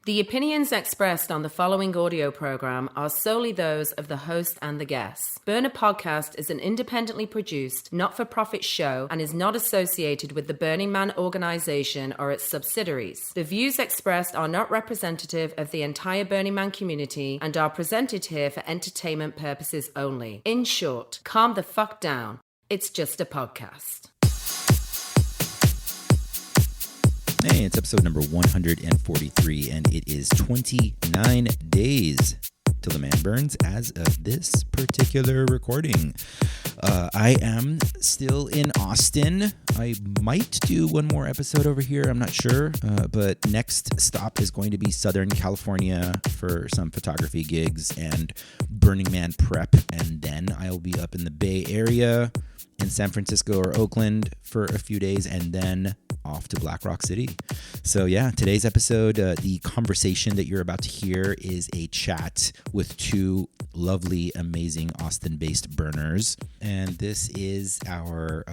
The opinions expressed on the following audio program are solely those of the host and the guests. Burner Podcast is an independently produced, not-for-profit show and is not associated with the Burning Man organization or its subsidiaries. The views expressed are not representative of the entire Burning Man community and are presented here for entertainment purposes only. In short, calm the fuck down. It's just a podcast. Hey, it's episode number 143, and it is 29 days till the man burns as of this particular recording. I am still in Austin. I might do one more episode over here. I'm not sure, but next stop is going to be Southern California for some photography gigs and Burning Man prep, and then I'll be up in the Bay Area in San Francisco or Oakland for a few days, and then off to Black Rock City. So yeah, today's episode, the conversation that you're about to hear is a chat with two lovely, amazing Austin-based burners. And this is our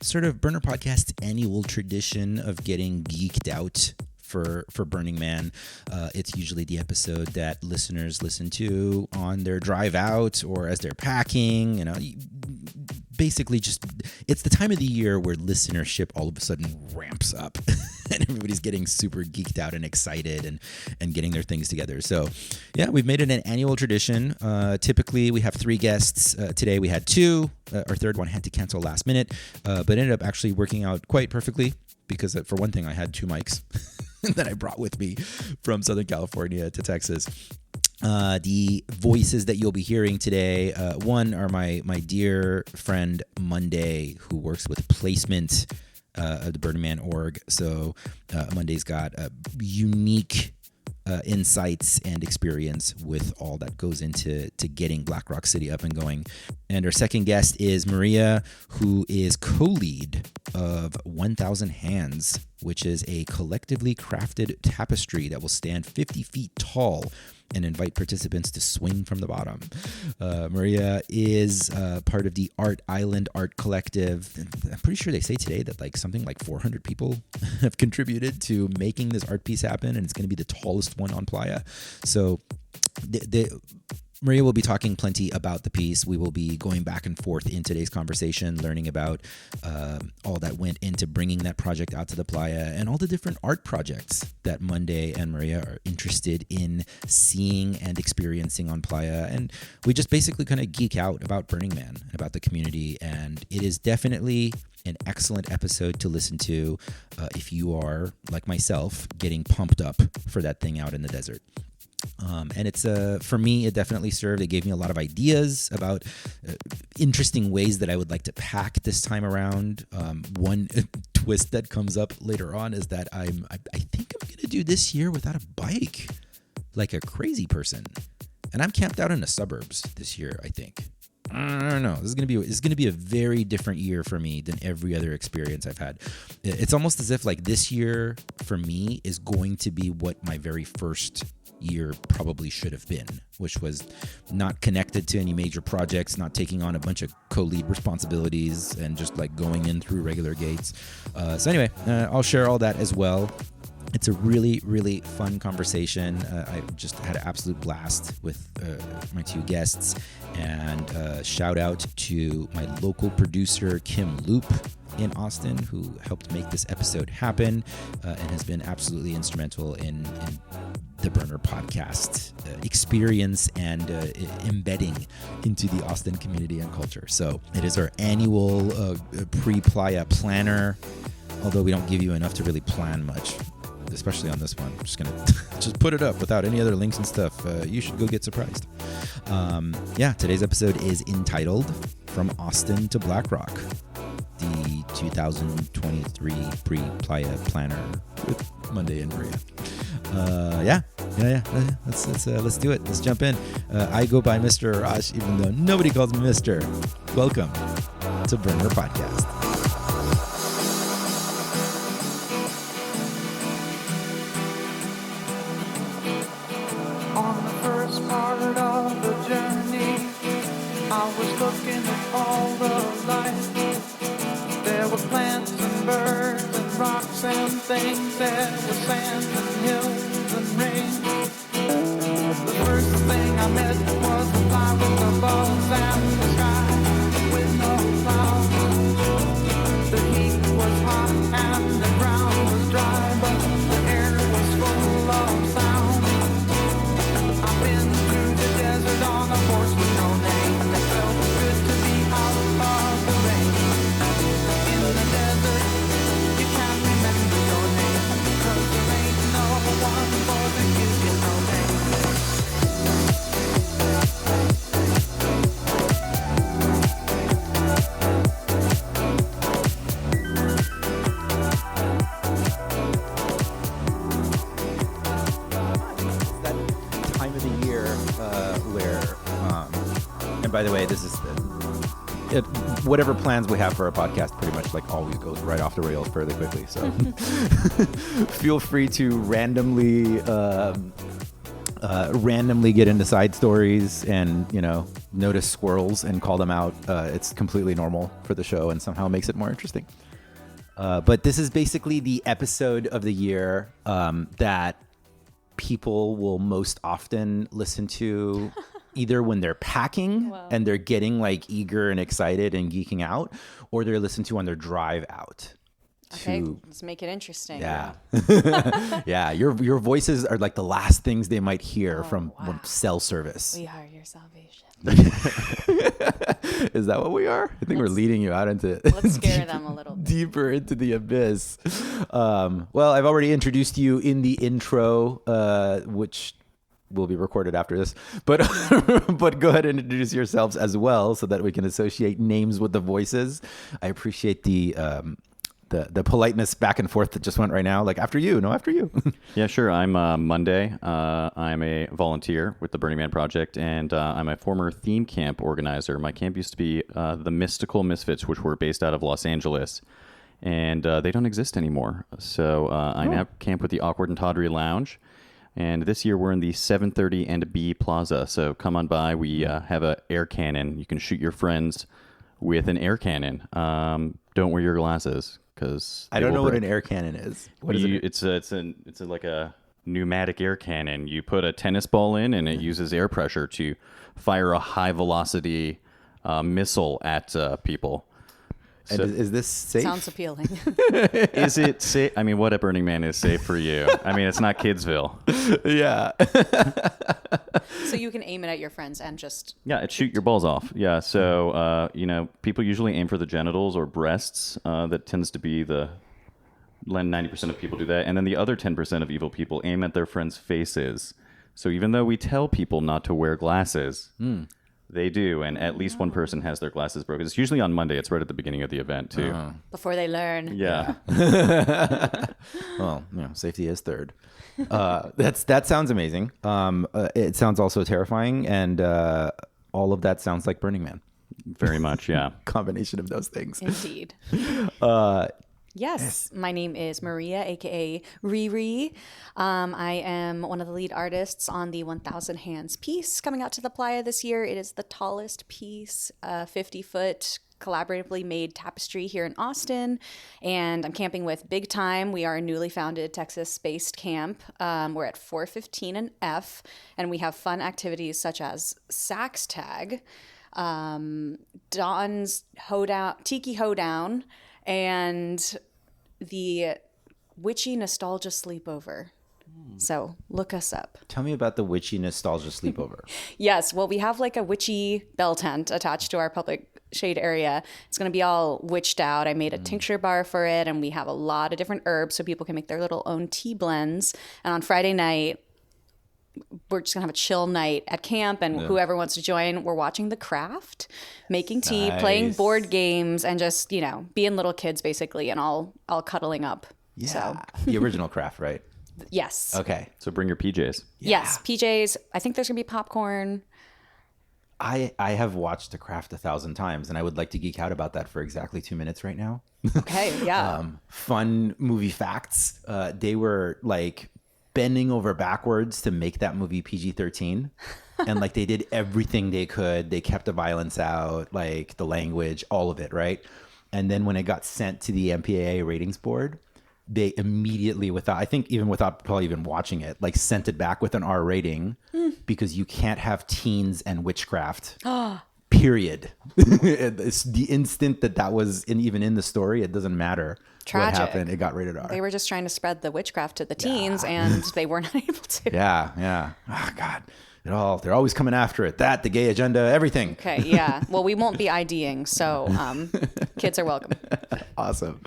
sort of Burner Podcast annual tradition of getting geeked out for Burning Man. It's usually the episode that listeners listen to on their drive out or as they're packing, you know. Basically, just it's the time of the year where listenership all of a sudden ramps up and everybody's getting super geeked out and excited and getting their things together. So yeah, we've made it an annual tradition. Typically we have 3 guests. Today we had 2. Our third one had to cancel last minute, but ended up actually working out quite perfectly because for one thing, I had 2 mics that I brought with me from Southern California to Texas. The voices that you'll be hearing today, one are my dear friend Monday, who works with placement of the Burning Man org. So Monday's got unique insights and experience with all that goes into getting Black Rock City up and going. And our second guest is Maria, who is co-lead of 1,000 Hands, which is a collectively crafted tapestry that will stand 50 feet tall and invite participants to swing from the bottom. Maria is part of the Art Island Art Collective. I'm pretty sure they say today that something like 400 people have contributed to making this art piece happen, and it's going to be the tallest one on Playa. So Maria will be talking plenty about the piece. We will be going back and forth in today's conversation, learning about all that went into bringing that project out to the Playa and all the different art projects that Monday and Maria are interested in seeing and experiencing on Playa. And we just basically kind of geek out about Burning Man, about the community. And it is definitely an excellent episode to listen to if you are, like myself, getting pumped up for that thing out in the desert. And it's for me, it definitely served. It gave me a lot of ideas about interesting ways that I would like to pack this time around. One twist that comes up later on is that I think I'm going to do this year without a bike, like a crazy person. And I'm camped out in the suburbs this year, I think. I don't know. This is gonna be a very different year for me than every other experience I've had. It's almost as if this year for me is going to be what my very first year probably should have been, which was not connected to any major projects, not taking on a bunch of co-lead responsibilities, and just going in through regular gates. So anyway, I'll share all that as well. It's a really, really fun conversation. I just had an absolute blast with my 2 guests, and shout out to my local producer, Kim Loop in Austin, who helped make this episode happen and has been absolutely instrumental in the Burner Podcast experience and embedding into the Austin community and culture. So it is our annual pre-playa planner, although we don't give you enough to really plan much, especially on this one. I'm just gonna just put it up without any other links and stuff. You should go get surprised. Today's episode is entitled From Austin to Black Rock, the 2023 pre-playa planner with Monday and Maria. Let's do it. Let's jump in. I go by Mr. Arash, even though nobody calls me Mr. Welcome to Burner Podcast. On the first part of the journey, I was looking at all the life. There were plants and birds and rocks and things. There was sand and hills and rain. by the way, this is whatever plans we have for our podcast pretty much like always goes right off the rails fairly quickly. So feel free to randomly get into side stories and, notice squirrels and call them out. It's completely normal for the show and somehow makes it more interesting. But this is basically the episode of the year that people will most often listen to either when they're packing and they're getting like eager and excited and geeking out, or they're listening to on their drive out. Okay, let's make it interesting. Yeah. Yeah, your voices are like the last things they might hear from cell service. We are your salvation. Is that what we are? I think we're leading you out into Let's scare them a little bit. Deeper into the abyss. Well, I've already introduced you in the intro, which will be recorded after this, but go ahead and introduce yourselves as well so that we can associate names with the voices. I appreciate the politeness back and forth that just went right now. Like, after you. Yeah, sure. I'm Monday. I'm a volunteer with the Burning Man Project, and I'm a former theme camp organizer. My camp used to be the Mystical Misfits, which were based out of Los Angeles, and they don't exist anymore. So I now camp with the Awkward and Tawdry Lounge, and this year we're in the 730 and B Plaza. So come on by. We have an air cannon. You can shoot your friends with an air cannon. Don't wear your glasses, because I don't know what an air cannon is. What is it? It's like a pneumatic air cannon. You put a tennis ball in, and it uses air pressure to fire a high velocity missile at people. And is this safe? Sounds appealing. Is it safe? I mean, what at Burning Man is safe for you? I mean, it's not Kidsville. Yeah. So you can aim it at your friends and just... Yeah, it shoot your balls off. Yeah, so, people usually aim for the genitals or breasts. That tends to be 90% of people do that. And then the other 10% of evil people aim at their friends' faces. So even though we tell people not to wear glasses... They do, and at least one person has their glasses broken. It's usually on Monday. It's right at the beginning of the event, too. Before they learn. Yeah. Well, safety is third. That sounds amazing. It sounds also terrifying, and all of that sounds like Burning Man. Very much, yeah. Combination of those things. Indeed. Yes, my name is Maria, aka Riri. I am one of the lead artists on the 1,000 Hands piece coming out to the playa this year. It is the tallest piece, 50-foot collaboratively made tapestry here in Austin, and I'm camping with Big Time. We are a newly founded Texas-based camp. We're at 415 and F, and we have fun activities such as sax tag, Dawn's hoedown, tiki hoedown, and the witchy nostalgia sleepover. So look us up. Tell me about the witchy nostalgia sleepover. Yes, well, we have like a witchy bell tent attached to our public shade area. It's going to be all witched out. I made a tincture bar for it, and we have a lot of different herbs so people can make their little own tea blends. And on Friday night, we're just gonna have a chill night at camp, and whoever wants to join, we're watching The Craft, making tea, playing board games, and just being little kids basically, and all cuddling up. Yeah, so. The original Craft, right? Yes. Okay. So bring your PJs. Yes, PJs. I think there's gonna be popcorn. I have watched The Craft 1,000 times, and I would like to geek out about that for exactly 2 minutes right now. Okay. Yeah. Fun movie facts. They were like bending over backwards to make that movie PG-13, and like they did everything they could. They kept the violence out, like the language, all of it, right? And then when it got sent to the MPAA ratings board, they immediately, without probably even watching it, like sent it back with an R rating because you can't have teens and witchcraft. Period. It's the instant that was even in the story, it doesn't matter. Tragic. What happened, it got rated R. They were just trying to spread the witchcraft to the teens, and they were not able to. Yeah. Oh, God. They're always coming after it. The gay agenda, everything. Okay, yeah. Well, we won't be IDing, so kids are welcome. Awesome.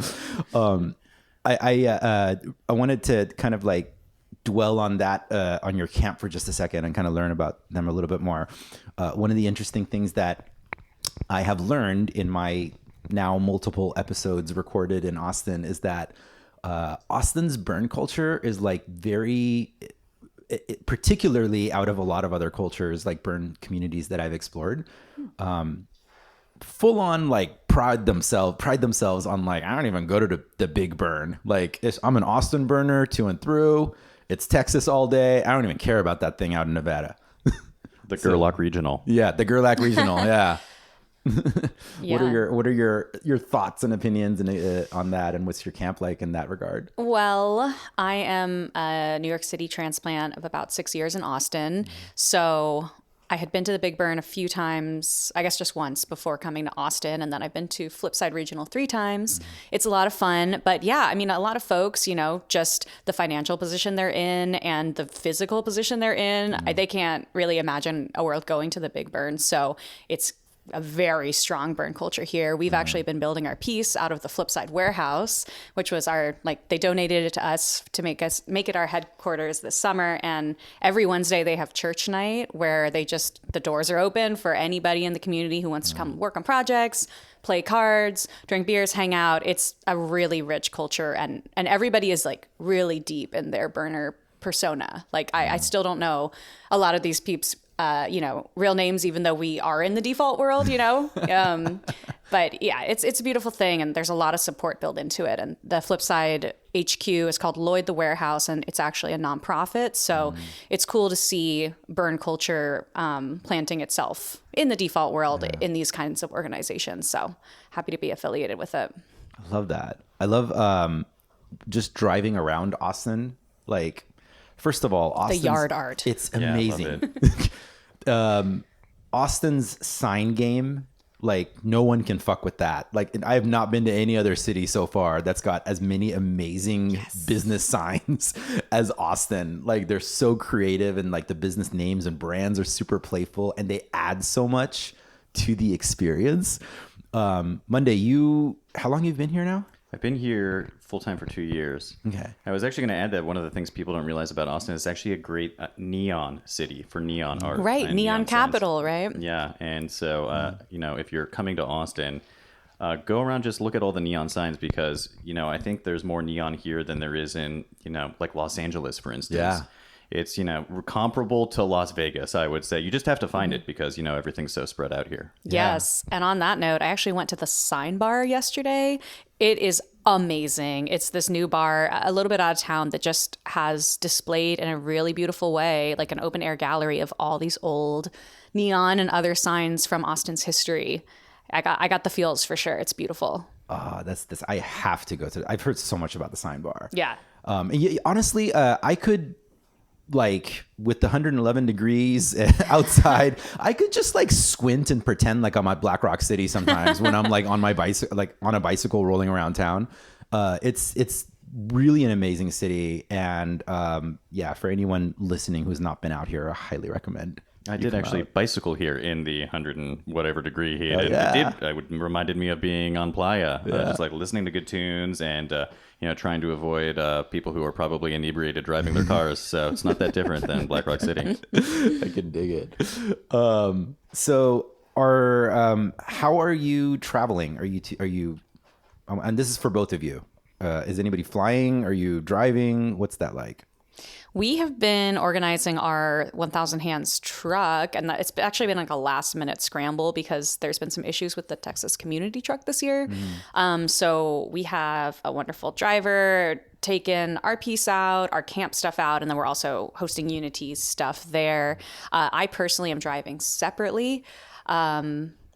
I wanted to kind of like dwell on that, on your camp for just a second and kind of learn about them a little bit more. One of the interesting things that I have learned in my now multiple episodes recorded in Austin is that Austin's burn culture is like very, particularly out of a lot of other cultures, like burn communities that I've explored, full on like pride themselves on like, I don't even go to the Big Burn. Like I'm an Austin burner through and through. It's Texas all day. I don't even care about that thing out in Nevada. The Gerlach Regional. Yeah, the Gerlach Regional. Yeah. Yeah. What are your thoughts and opinions on that, and what's your camp like in that regard? Well, I am a New York City transplant of about 6 years in Austin. So I had been to the Big Burn a few times, I guess just once before coming to Austin. And then I've been to Flipside Regional 3 times. It's a lot of fun. But yeah, I mean, a lot of folks, just the financial position they're in and the physical position they're in, they can't really imagine a world going to the Big Burn. So it's a very strong burn culture here. We've actually been building our piece out of the Flipside warehouse, which was they donated it to us to make it our headquarters this summer. And every Wednesday they have church night where the doors are open for anybody in the community who wants to come work on projects, play cards, drink beers, hang out. It's a really rich culture, and everybody is like really deep in their burner persona. Like I still don't know a lot of these peeps real names, even though we are in the default world, but yeah, it's a beautiful thing. And there's a lot of support built into it. And the Flipside HQ is called Lloyd the Warehouse, and it's actually a nonprofit. So it's cool to see burn culture planting itself in the default world in these kinds of organizations. So happy to be affiliated with it. I love that. I love just driving around Austin. Like, first of all, Austin's, the yard art. It's Yeah, amazing. Austin's sign game, like no one can fuck with that. Like I have not been to any other city so far that's got as many amazing business signs as Austin. Like they're so creative, and like the business names and brands are super playful, and they add so much to the experience. Monday, how long have you been here now? I've been here full-time for 2 years. Okay. I was actually going to add that one of the things people don't realize about Austin is it's actually a great neon city for neon art. Right. and Neon signs. capital, right? Yeah. And so, if you're coming to Austin, go around, just look at all the neon signs, because, I think there's more neon here than there is in, like Los Angeles, for instance. Yeah. It's, comparable to Las Vegas, I would say. You just have to find it because, everything's so spread out here. Yes. And on that note, I actually went to the Sign Bar yesterday. It is amazing. It's this new bar a little bit out of town that just has displayed in a really beautiful way, like an open air gallery of all these old neon and other signs from Austin's history. I got the feels for sure. It's beautiful. That's I have to go to. I've heard so much about the Sign Bar. Yeah. Honestly, I could, like, with the 111 degrees outside, I could just like squint and pretend like I'm at Black Rock City sometimes when I'm like on my bicycle, like on a bicycle rolling around town. It's really an amazing city, and for anyone listening who's not been out here, I highly recommend. I did actually bicycle here in the 100 and whatever degree heat. Yeah. It reminded me of being on Playa, just like listening to good tunes and trying to avoid people who are probably inebriated driving their cars. So it's not that different than Black Rock City. I can dig it. How are you traveling? Are you and this is for both of you. Is anybody flying? Are you driving? What's that like? We have been organizing our 1,000 Hands truck, and it's actually been like a last minute scramble because there's been some issues with the Texas community truck this year. So we have a wonderful driver taking our piece out, our camp stuff out, and then we're also hosting Unity's stuff there. I personally am driving separately.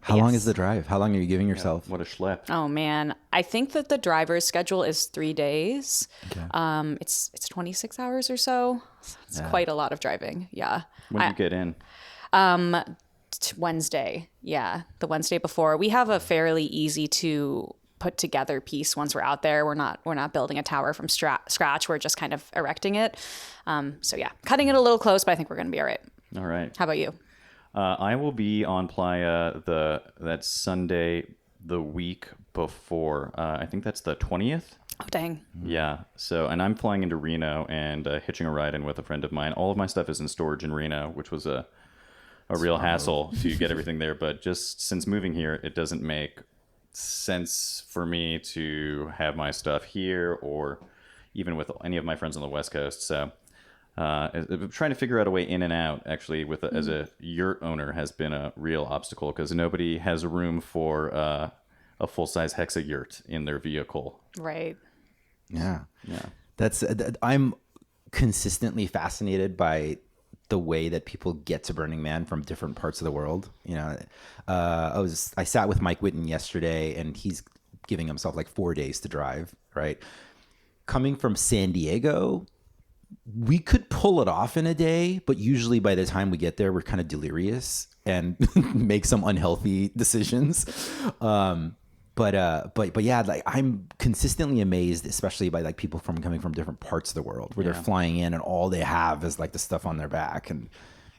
How long is the drive? How long are you giving yourself? What a schlep. Oh man, I think that the driver's schedule is 3 days. Okay. It's 26 hours or so. It's quite a lot of driving. Yeah. When do you get in? Wednesday. Yeah, the Wednesday before. We have a fairly easy to put together piece once we're out there. We're not building a tower from scratch. We're just kind of erecting it. So yeah, cutting it a little close, but I think we're going to be all right. All right. How about you? I will be on Playa that Sunday the week before. I think that's the 20th. Oh, dang. Yeah. So, and I'm flying into Reno and hitching a ride in with a friend of mine. All of my stuff is in storage in Reno, which was a real hassle to get everything there. But just since moving here, it doesn't make sense for me to have my stuff here or even with any of my friends on the West Coast. So trying to figure out a way in and out, actually, as a yurt owner has been a real obstacle because nobody has room for a full-size hexa yurt in their vehicle. Right. Yeah. Yeah. I'm consistently fascinated by the way that people get to Burning Man from different parts of the world. You know, I sat with Mike Whitten yesterday, and he's giving himself like 4 days to drive, right? Coming from San Diego, we could pull it off in a day, but usually by the time we get there, we're kind of delirious and make some unhealthy decisions. But yeah, like I'm consistently amazed, especially by like people coming from different parts of the world where they're flying in and all they have is like the stuff on their back. And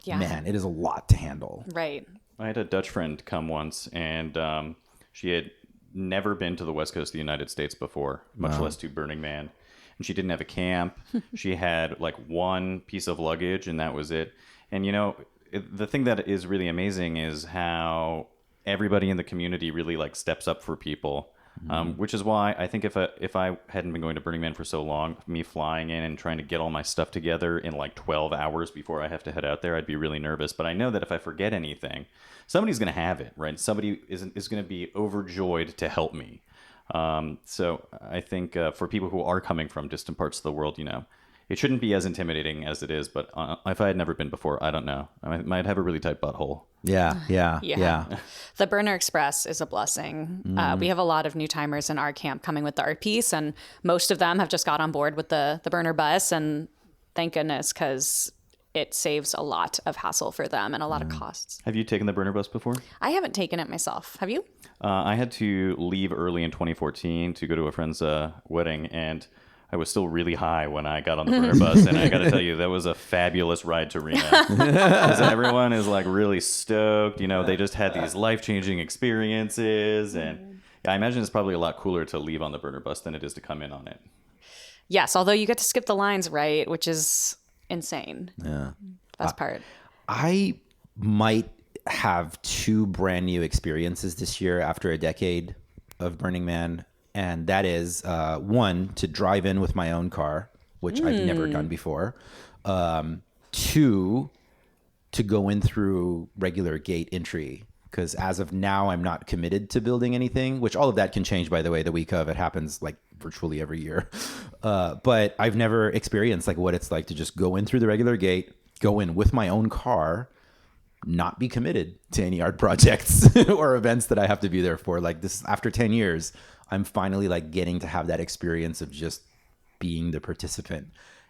man, it is a lot to handle. Right. I had a Dutch friend come once, and she had never been to the West Coast of the United States before, much less to Burning Man. And she didn't have a camp. She had like one piece of luggage, and that was it. And, you know, the thing that is really amazing is how everybody in the community really like steps up for people, which is why I think if I hadn't been going to Burning Man for so long, me flying in and trying to get all my stuff together in like 12 hours before I have to head out there, I'd be really nervous. But I know that if I forget anything, somebody's going to have it, right? Somebody is going to be overjoyed to help me. So I think for people who are coming from distant parts of the world, you know, it shouldn't be as intimidating as it is. But if I had never been before, I don't know. I might have a really tight butthole. Yeah. The Burner Express is a blessing. We have a lot of new timers in our camp coming with the art piece, and most of them have just got on board with the Burner bus, and thank goodness, because it saves a lot of hassle for them and a lot of costs. Have you taken the burner bus before? I haven't taken it myself. Have you? I had to leave early in 2014 to go to a friend's wedding, and I was still really high when I got on the burner bus, and I got to tell you, that was a fabulous ride to Reno. Because everyone is like really stoked. You know, they just had these life-changing experiences, and I imagine it's probably a lot cooler to leave on the burner bus than it is to come in on it. Yes, although you get to skip the lines, right, which is insane. Yeah. Best part. I might have two brand new experiences this year after a decade of Burning Man. And that is one, to drive in with my own car, which I've never done before. Two, to go in through regular gate entry. Because as of now, I'm not committed to building anything, which all of that can change, by the way, the week of. It happens like virtually every year. But I've never experienced like what it's like to just go in through the regular gate, go in with my own car, not be committed to any art projects or events that I have to be there for. Like this, after 10 years, I'm finally like getting to have that experience of just being the participant.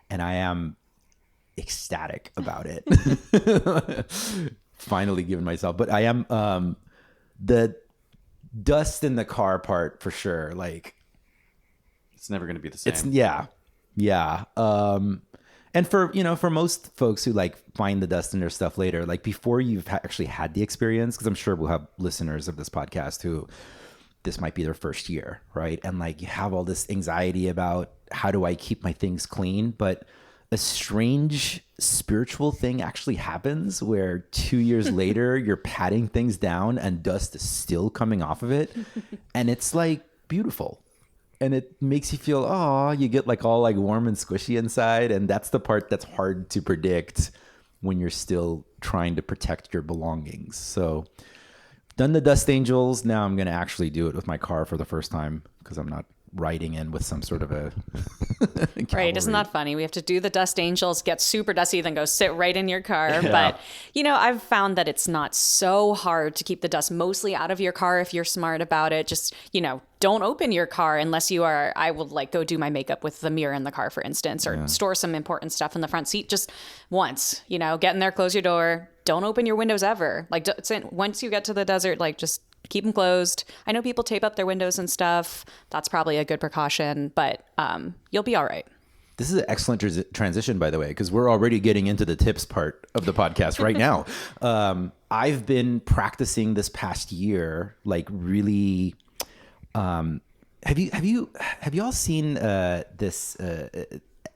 And I am ecstatic about it. Finally given myself, but I am the dust in the car part for sure. Like it's never going to be the same. It's yeah. And for most folks who like find the dust in their stuff later, like before you've actually had the experience, because I'm sure we'll have listeners of this podcast who this might be their first year, right? And like you have all this anxiety about how do I keep my things clean, but a strange spiritual thing actually happens where 2 years later you're patting things down and dust is still coming off of it, and it's like beautiful, and it makes you feel, oh, you get like all like warm and squishy inside, and that's the part that's hard to predict when you're still trying to protect your belongings. So done the dust angels. Now I'm gonna actually do it with my car for the first time because I'm not riding in with some sort of a right. Isn't that funny? We have to do the dust angels, get super dusty, then go sit right in your car. Yeah. But, I've found that it's not so hard to keep the dust mostly out of your car if you're smart about it. Just, don't open your car unless you are, I will like go do my makeup with the mirror in the car, for instance, or store some important stuff in the front seat just once, get in there, close your door. Don't open your windows ever. Like once you get to the desert, like just keep them closed. I know people tape up their windows and stuff. That's probably a good precaution, but you'll be all right. This is an excellent transition, by the way, because we're already getting into the tips part of the podcast right now. I've been practicing this past year, like really. Have you all seen this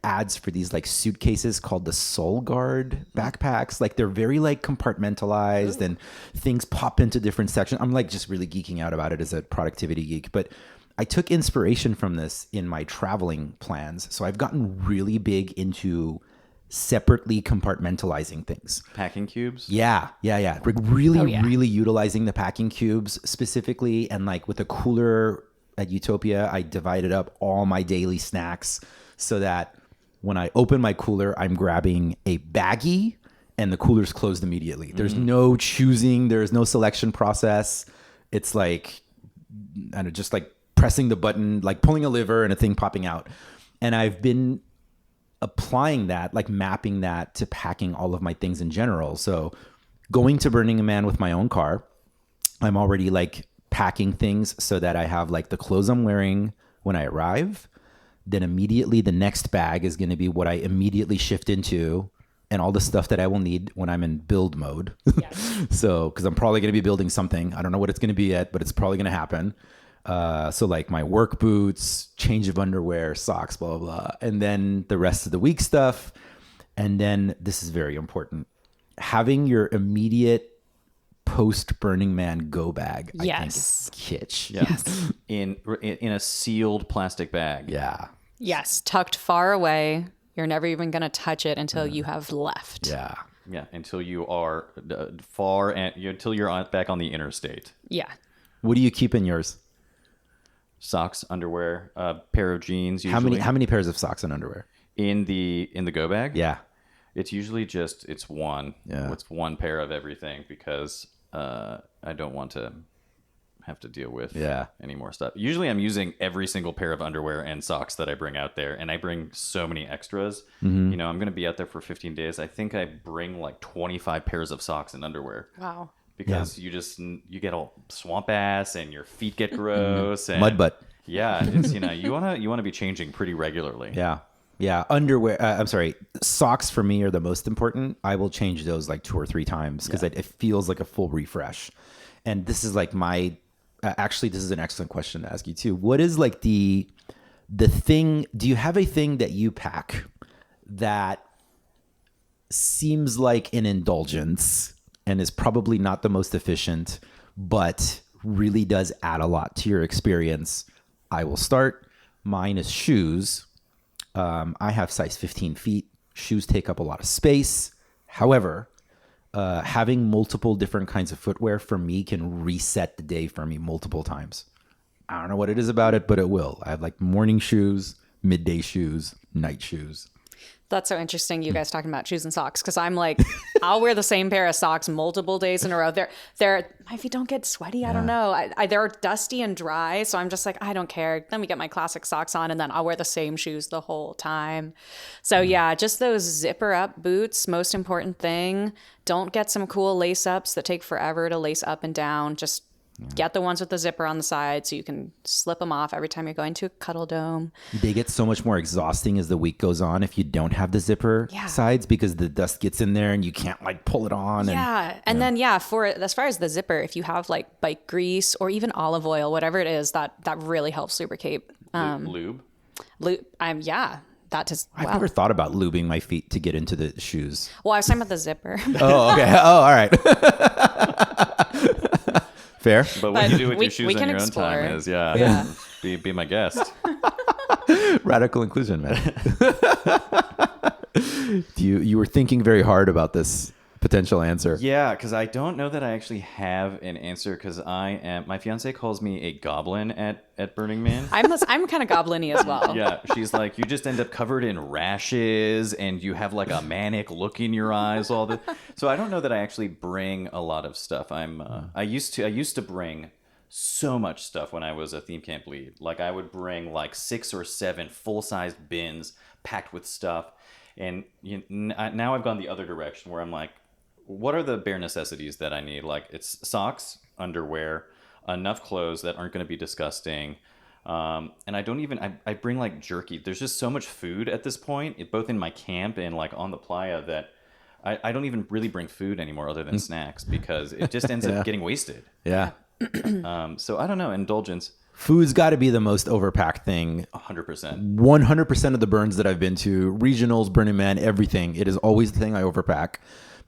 ads for these like suitcases called the Soul Guard backpacks? Like they're very like compartmentalized and things pop into different sections. I'm like just really geeking out about it as a productivity geek, but I took inspiration from this in my traveling plans. So I've gotten really big into separately compartmentalizing things. Packing cubes? Yeah. Like really utilizing the packing cubes specifically. And like with a cooler at Utopia, I divided up all my daily snacks so that when I open my cooler, I'm grabbing a baggie and the cooler's closed immediately. There's no choosing. There's no selection process. It's like, I don't know, just like pressing the button, like pulling a lever and a thing popping out. And I've been applying that, like mapping that to packing all of my things in general. So going to Burning Man with my own car, I'm already like packing things so that I have like the clothes I'm wearing when I arrive. Then immediately the next bag is going to be what I immediately shift into and all the stuff that I will need when I'm in build mode. Yes. So, because I'm probably going to be building something. I don't know what it's going to be yet, but it's probably going to happen. So like my work boots, change of underwear, socks, blah, blah, blah. And then the rest of the week stuff. And then this is very important. Having your immediate post Burning Man go bag. Yes. I think is kitsch. Yes. in a sealed plastic bag. Yeah. Yes. Tucked far away. You're never even going to touch it until you have left. Yeah. Yeah. Until you are until you're back on the interstate. Yeah. What do you keep in yours? Socks, underwear, a pair of jeans. Usually. How many pairs of socks and underwear? In the go bag? Yeah. It's usually it's one. Yeah. It's one pair of everything because I don't want to have to deal with any more stuff. Usually I'm using every single pair of underwear and socks that I bring out there, and I bring so many extras. I'm going to be out there for 15 days. I think I bring like 25 pairs of socks and underwear. Wow. Because you get all swamp ass and your feet get gross and Mud butt. Yeah, it's you want to be changing pretty regularly. Yeah. Underwear. I'm sorry. Socks for me are the most important. I will change those like 2 or 3 times because it feels like a full refresh. And this is like my. Actually, this is an excellent question to ask you too. What is like the thing? Do you have a thing that you pack that seems like an indulgence and is probably not the most efficient, but really does add a lot to your experience? I will start. Mine is shoes. I have size 15 feet. Shoes take up a lot of space. However, having multiple different kinds of footwear for me can reset the day for me multiple times. I don't know what it is about it, but it will. I have like morning shoes, midday shoes, night shoes. That's so interesting, you guys talking about shoes and socks, because I'm like, I'll wear the same pair of socks multiple days in a row. They're my feet don't get sweaty. I don't know. They're dusty and dry, so I'm just like, I don't care. Let me get my classic socks on, and then I'll wear the same shoes the whole time. So yeah, just those zipper up boots, most important thing. Don't get some cool lace ups that take forever to lace up and down. Just get the ones with the zipper on the side so you can slip them off every time you're going to a cuddle dome. They get so much more exhausting as the week goes on if you don't have the zipper sides, because the dust gets in there and you can't like pull it on. And then for as far as the zipper, if you have like bike grease or even olive oil, whatever it is, that really helps lubricate. Lube. That just, I've never thought about lubing my feet to get into the shoes. Well, I was talking about the zipper. Oh, okay. Oh, all right. Fair. But what you do with your shoes on your own time is, be my guest. Radical inclusion, man. You were thinking very hard about this potential answer. Yeah, because I don't know that I actually have an answer, because my fiance calls me a goblin at Burning Man. I'm kind of goblin-y as well. Yeah, she's like, you just end up covered in rashes and you have like a manic look in your eyes so I don't know that I actually bring a lot of stuff. I used to bring so much stuff when I was a theme camp lead. Like I would bring like 6 or 7 full-sized bins packed with stuff. And now I've gone the other direction where I'm like, what are the bare necessities that I need? Like it's socks, underwear, enough clothes that aren't going to be disgusting. And I bring like jerky. There's just so much food at this point, both in my camp and like on the playa, that I don't even really bring food anymore other than snacks, because it just ends up getting wasted. Yeah. So I don't know, indulgence. Food's got to be the most overpacked thing. 100%. 100% of the burns that I've been to, regionals, Burning Man, everything, it is always the thing I overpack.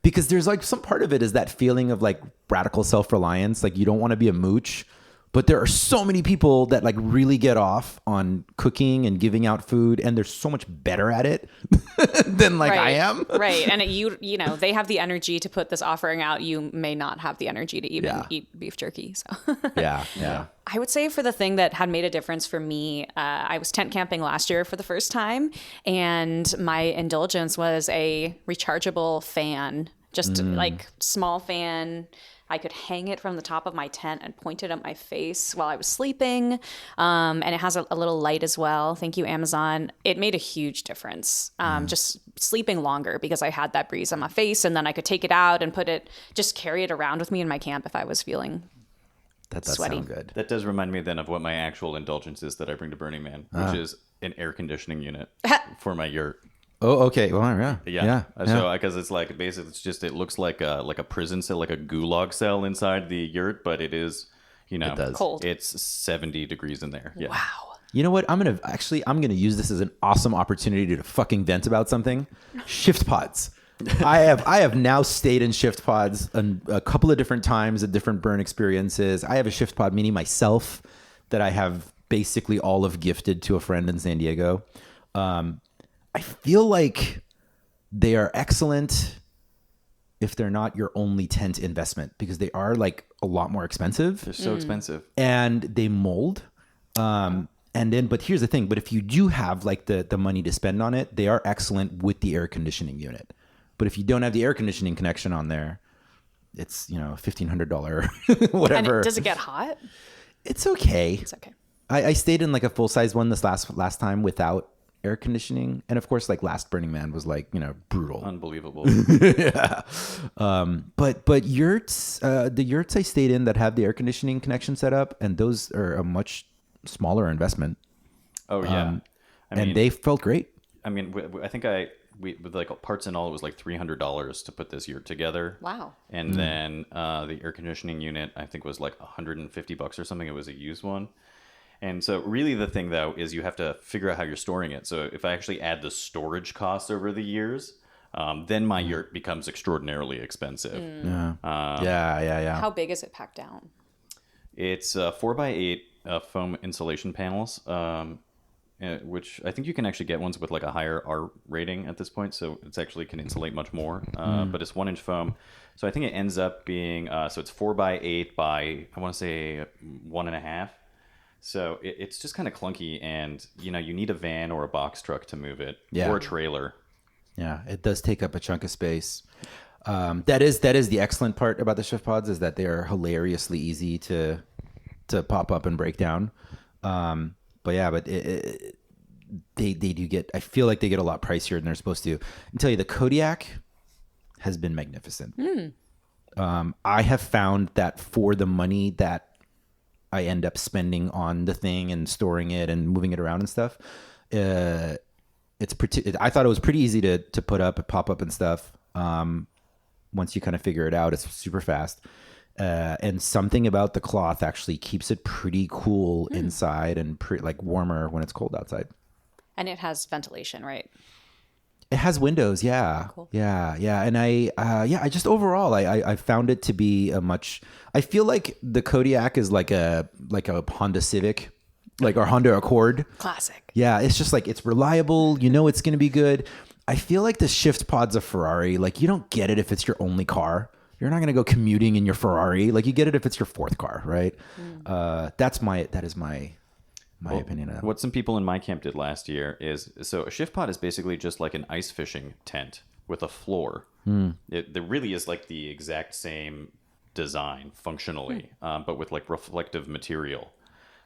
Because there's like some part of it is that feeling of like radical self-reliance. Like you don't want to be a mooch, But there are so many people that like really get off on cooking and giving out food, and they're so much better at it than like I am. Right. And you know, they have the energy to put this offering out. You may not have the energy to even eat beef jerky. So Yeah. I would say for the thing that had made a difference for me, I was tent camping last year for the first time, and my indulgence was a rechargeable fan, just like small fan. I could hang it from the top of my tent and point it at my face while I was sleeping. And it has a little light as well. Thank you, Amazon. It made a huge difference. Just sleeping longer because I had that breeze on my face, and then I could take it out and just carry it around with me in my camp if I was feeling That does sweaty. sound good. That does remind me then of what my actual indulgence is that I bring to Burning Man, which is an air conditioning unit for my yurt. Oh, okay. Well, Yeah. So because it's like basically it looks like a prison cell, like a gulag cell inside the yurt, but it is, you know, It does. Cold. It's 70 degrees in there. Yeah. Wow. You know what? I'm gonna use this as an awesome opportunity to fucking vent about something. Shift pods. I have now stayed in shift pods a couple of different times at different burn experiences. I have a shift pod mini myself that I have basically all of gifted to a friend in San Diego. I feel like they are excellent if they're not your only tent investment, because they are like a lot more expensive. They're so expensive. And they mold. But here's the thing. But if you do have like the money to spend on it, they are excellent with the air conditioning unit. But if you don't have the air conditioning connection on there, it's, you know, $1,500 whatever. And does it get hot? It's okay. It's okay. I stayed in like a full size one this last time without air conditioning, and of course, like last Burning Man was like, you know, brutal. Unbelievable. Yeah. But yurts, the yurts I stayed in that have the air conditioning connection set up, and those are a much smaller investment. Oh yeah. And they felt great. I mean, I think with like parts and all, it was like $300 to put this yurt together. Wow. And then the air conditioning unit, I think, was like $150 or something. It was a used one. And so really the thing, though, is you have to figure out how you're storing it. So if I actually add the storage costs over the years, then my yurt becomes extraordinarily expensive. Yeah. How big is it packed down? It's 4x8 foam insulation panels, which I think you can actually get ones with like a higher R rating at this point. So it's actually can insulate much more, but it's 1-inch foam. So I think it ends up being, so it's 4x8 by, I want to say 1.5. So it's just kind of clunky, and you know, you need a van or a box truck to move it, or a trailer. Yeah, it does take up a chunk of space. That is the excellent part about the shift pods, is that they are hilariously easy to pop up and break down. But they do get. I feel like they get a lot pricier than they're supposed to. I tell you, the Kodiak has been magnificent. I have found that for the money that I end up spending on the thing and storing it and moving it around and stuff, I thought it was pretty easy to put up, pop up and stuff. Once you kind of figure it out, it's super fast. And something about the cloth actually keeps it pretty cool inside and like warmer when it's cold outside. And it has ventilation, right? It has windows, yeah. Cool. Yeah. And I just overall, I found it to be I feel like the Kodiak is like a Honda Civic, like our Honda Accord. Classic. Yeah, it's just like, it's reliable. You know it's going to be good. I feel like the shift pod's a Ferrari. Like, you don't get it if it's your only car. You're not going to go commuting in your Ferrari. Like, you get it if it's your fourth car, right? That is my opinion. What some people in my camp did last year is, so a shift pod is basically just like an ice fishing tent with a floor. There really is like the exact same design functionally, but with like reflective material.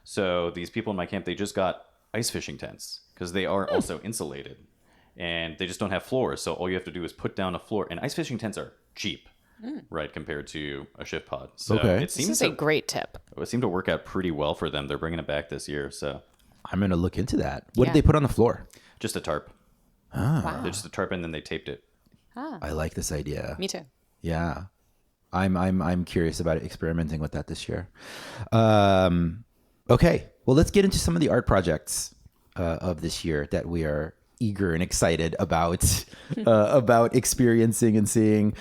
So these people in my camp, they just got ice fishing tents because they are also insulated, and they just don't have floors. So all you have to do is put down a floor, and ice fishing tents are cheap, right, compared to a shift pod. So Okay. it seems This is a great tip. it seemed to work out pretty well for them. They're bringing it back this year, so I'm going to look into that. What Yeah. did they put on the floor? just a tarp. Wow. They're just a tarp, and then they taped it. I like this idea. Me too. Yeah. I'm curious about experimenting with that this year. Okay. Well, let's get into some of the art projects of this year that we are eager and excited about experiencing and seeing.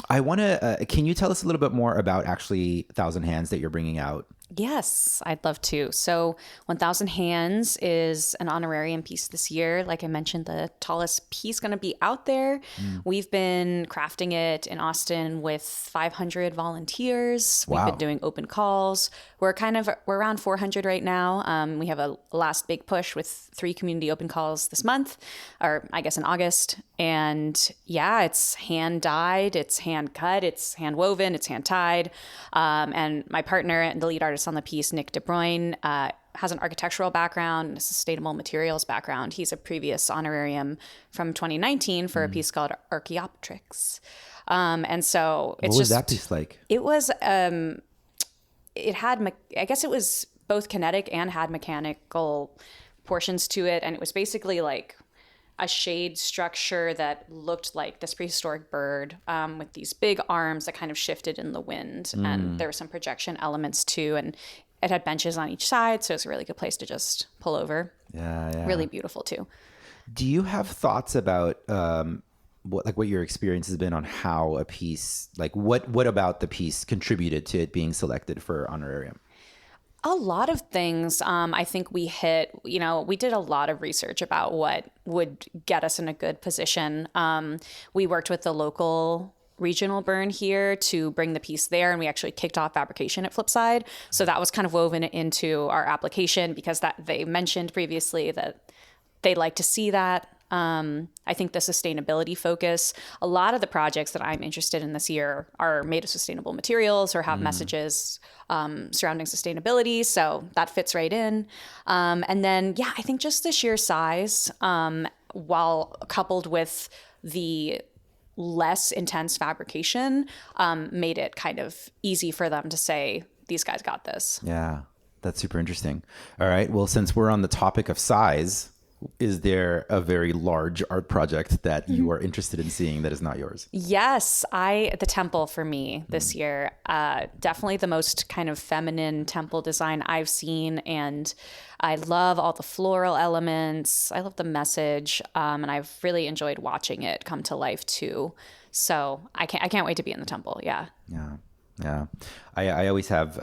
I want to, can you tell us a little bit more about actually Thousand Hands that you're bringing out? Yes, I'd love to. So 1,000 Hands is an honorarium piece this year. Like I mentioned, the tallest piece going to be out there. We've been crafting it in Austin with 500 volunteers. Wow. We've been doing open calls. We're around 400 right now. We have a last big push with 3 community open calls this month, or I guess in August. And yeah, it's hand dyed, it's hand cut, it's hand woven, it's hand tied. And my partner and the lead artist on the piece, Nick De Bruyne, has an architectural background, a sustainable materials background. He's a previous honorarium from 2019 for a piece called Archaeopteryx. And so it's What was that piece like? It was, it had, I guess it was both kinetic and had mechanical portions to it. And it was basically like a shade structure that looked like this prehistoric bird with these big arms that kind of shifted in the wind. And there were some projection elements too. And it had benches on each side. So it's a really good place to just pull over. Yeah. Really beautiful too. Do you have thoughts about what your experience has been on how a piece, like what about the piece contributed to it being selected for honorarium? A lot of things. I think we did a lot of research about what would get us in a good position. We worked with the local regional burn here to bring the piece there, and we actually kicked off fabrication at Flipside. So that was kind of woven into our application because that they mentioned previously that they'd like to see that. I think the sustainability focus, a lot of the projects that I'm interested in this year are made of sustainable materials or have messages surrounding sustainability. So that fits right in. And then, yeah, I think just the sheer size, while coupled with the less intense fabrication, made it kind of easy for them to say, these guys got this. Yeah, that's super interesting. All right. Well, since we're on the topic of size, is there a very large art project that you are interested in seeing that is not yours? Yes, the temple for me this year, definitely the most kind of feminine temple design I've seen. And I love all the floral elements. I love the message. And I've really enjoyed watching it come to life too. So I can't wait to be in the temple. Yeah. Yeah. I always have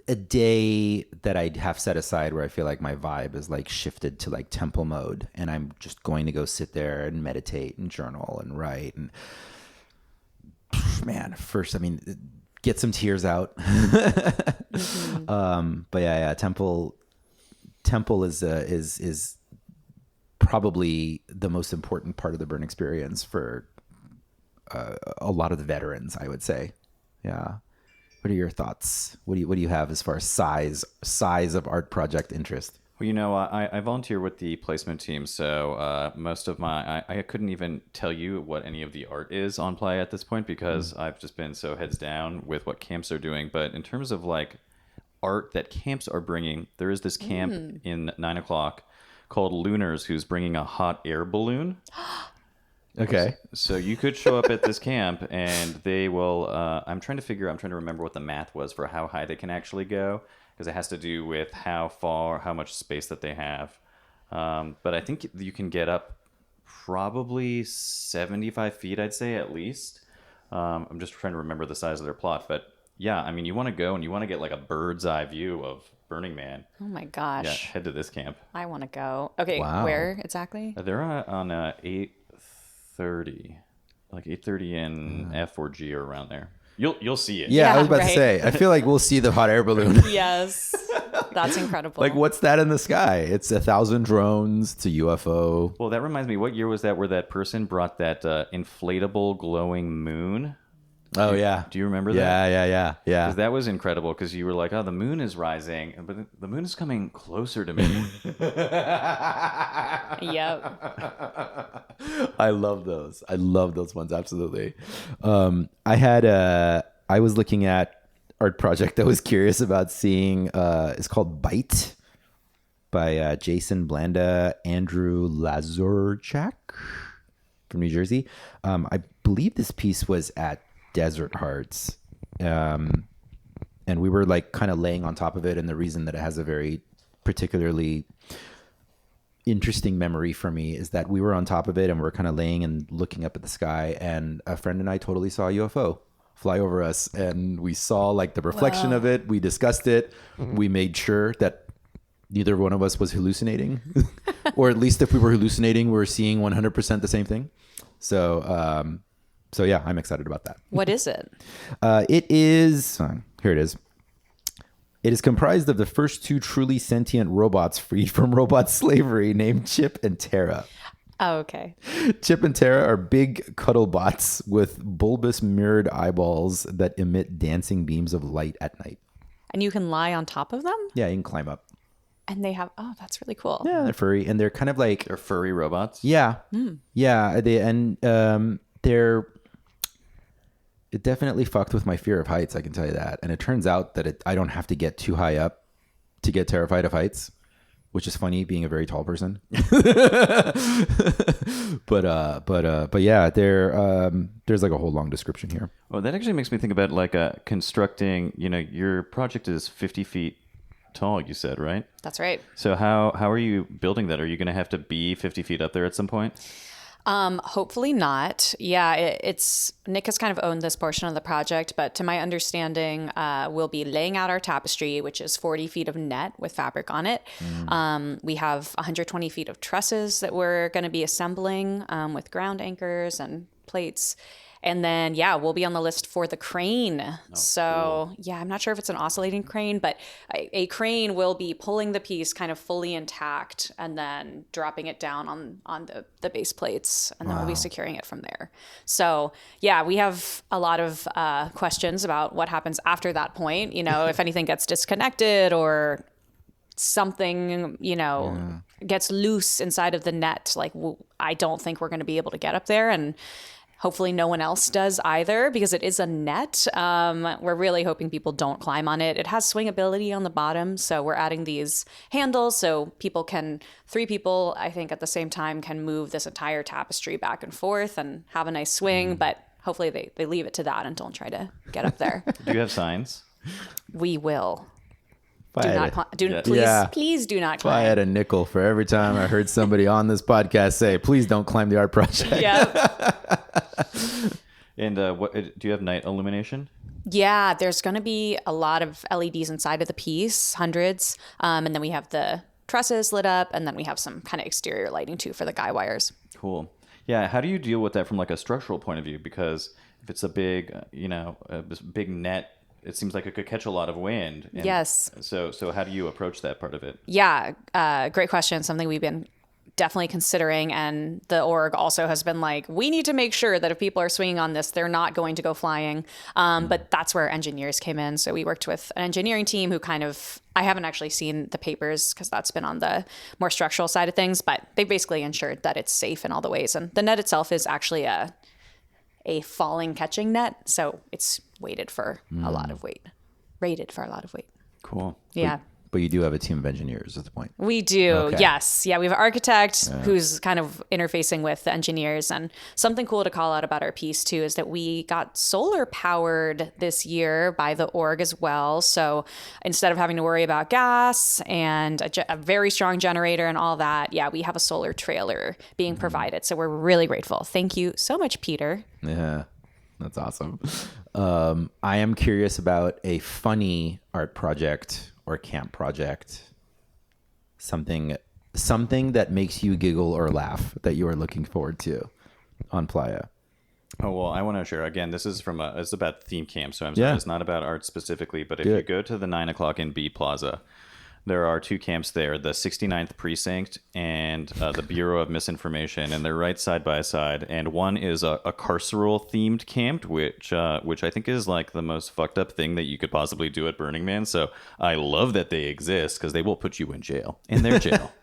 a day that I have set aside where I feel like my vibe is like shifted to like temple mode, and I'm just going to go sit there and meditate and journal and write. And man, first, get some tears out. But yeah, temple is probably the most important part of the burn experience for a lot of the veterans, I would say. Yeah. What are your thoughts? What do you have as far as size of art project interest? Well, I volunteer with the placement team, so most of I couldn't even tell you what any of the art is on play at this point because I've just been so heads down with what camps are doing. But in terms of like art that camps are bringing, there is this camp in 9 o'clock called Lunars who's bringing a hot air balloon. Okay. So you could show up at this camp and they will, I'm trying to remember what the math was for how high they can actually go because it has to do with how much space that they have. But I think you can get up probably 75 feet, I'd say at least. I'm just trying to remember the size of their plot. But yeah, you want to go and you want to get like a bird's eye view of Burning Man. Oh my gosh. Yeah, head to this camp. I want to go. Okay. Wow. Where exactly? They're on 8:30, like 8:30 in F or G or around there. You'll see it. Yeah, I was about to right. say. I feel like we'll see the hot air balloon. Yes. That's incredible. Like, what's that in the sky? It's 1,000 drones. It's a UFO. Well, that reminds me. What year was that where that person brought that inflatable glowing moon? Oh, yeah. Do you remember that? Yeah. Because that was incredible because you were like, oh, the moon is rising, but the moon is coming closer to me. Yep. I love those. Ones. Absolutely. I was looking at art project I was curious about seeing. It's called Bite by Jason Blanda, Andrew Lazurchak from New Jersey. I believe this piece was at Desert Hearts. And we were like kind of laying on top of it. And the reason that it has a very particularly interesting memory for me is that we were on top of it and we're kind of laying and looking up at the sky, and a friend and I totally saw a UFO fly over us, and we saw like the reflection of it. We discussed it. We made sure that neither one of us was hallucinating, or at least if we were hallucinating, we were seeing 100% the same thing. So yeah, I'm excited about that. What is it? It is, here it is. It is comprised of the first two truly sentient robots freed from robot slavery named Chip and Tara. Oh, okay. Chip and Tara are big cuddle bots with bulbous mirrored eyeballs that emit dancing beams of light at night. And you can lie on top of them? Yeah, you can climb up. And they have, oh, that's really cool. Yeah, they're furry, and they're kind of like... They're furry robots? Yeah. Yeah, they're... It definitely fucked with my fear of heights, I can tell you that. And it turns out that I don't have to get too high up to get terrified of heights, which is funny being a very tall person. but yeah, there's like a whole long description here. Well, that actually makes me think about like constructing, your project is 50 feet tall, you said, right? That's right. So how are you building that? Are you going to have to be 50 feet up there at some point? Hopefully not. Yeah, it's Nick has kind of owned this portion of the project, but to my understanding, we'll be laying out our tapestry, which is 40 feet of net with fabric on it. We have 120 feet of trusses that we're going to be assembling with ground anchors and plates. And then, yeah, we'll be on the list for the crane. Cool. Yeah, I'm not sure if it's an oscillating crane, but a crane will be pulling the piece kind of fully intact and then dropping it down on the base plates. And then we'll be securing it from there. So, yeah, we have a lot of questions about what happens after that point. If anything gets disconnected or something, gets loose inside of the net. Like, I don't think we're going to be able to get up there. And hopefully no one else does either, because it is a net. We're really hoping people don't climb on it. It has swingability on the bottom, so we're adding these handles so 3 people, I think, at the same time can move this entire tapestry back and forth and have a nice swing, but hopefully they leave it to that and don't try to get up there. Do you have signs? We will. Please do not climb. I had a nickel for every time I heard somebody on this podcast say, please don't climb the art project. Yeah. And do you have night illumination? Yeah, there's going to be a lot of LEDs inside of the piece, hundreds. And then we have the trusses lit up, and then we have some kind of exterior lighting too for the guy wires. Cool. Yeah, how do you deal with that from like a structural point of view? Because if it's a big, this big net, it seems like it could catch a lot of wind. And yes. So how do you approach that part of it? Yeah, great question. Something we've been definitely considering, and the org also has been like, we need to make sure that if people are swinging on this, they're not going to go flying. But that's where engineers came in. So we worked with an engineering team who I haven't actually seen the papers because that's been on the more structural side of things, but they basically ensured that it's safe in all the ways. And the net itself is actually a falling catching net, so it's rated for a lot of weight. Cool. Yeah. But you do have a team of engineers at the point. We do, okay. Yes. Yeah, we have an architect who's kind of interfacing with the engineers. And something cool to call out about our piece, too, is that we got solar powered this year by the org as well. So instead of having to worry about gas and a very strong generator and all that, yeah, we have a solar trailer being provided. So we're really grateful. Thank you so much, Peter. Yeah, that's awesome. I am curious about a funny art project or camp project, something that makes you giggle or laugh that you are looking forward to on Playa. Oh, well, I want to share again. This is it's about theme camp, so it's not about art specifically. But if you go to the 9 o'clock in B Plaza, there are 2 camps there: the 69th Precinct and the Bureau of Misinformation, and they're right side by side. And one is a carceral themed camp, which I think is like the most fucked up thing that you could possibly do at Burning Man. So I love that they exist because they will put you in jail, in their jail.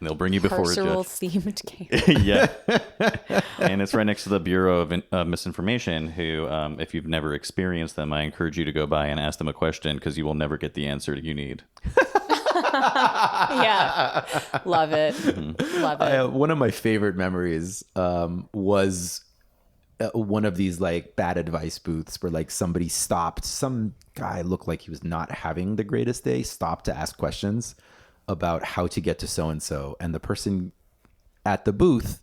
They'll bring you before a judge. Carceral themed camp. Yeah. And it's right next to the Bureau of Misinformation, who, if you've never experienced them, I encourage you to go by and ask them a question because you will never get the answer you need. Yeah. Love it. Love it. One of my favorite memories was one of these like bad advice booths where like somebody stopped. Some guy looked like he was not having the greatest day, stopped to ask questions about how to get to so-and-so. And the person at the booth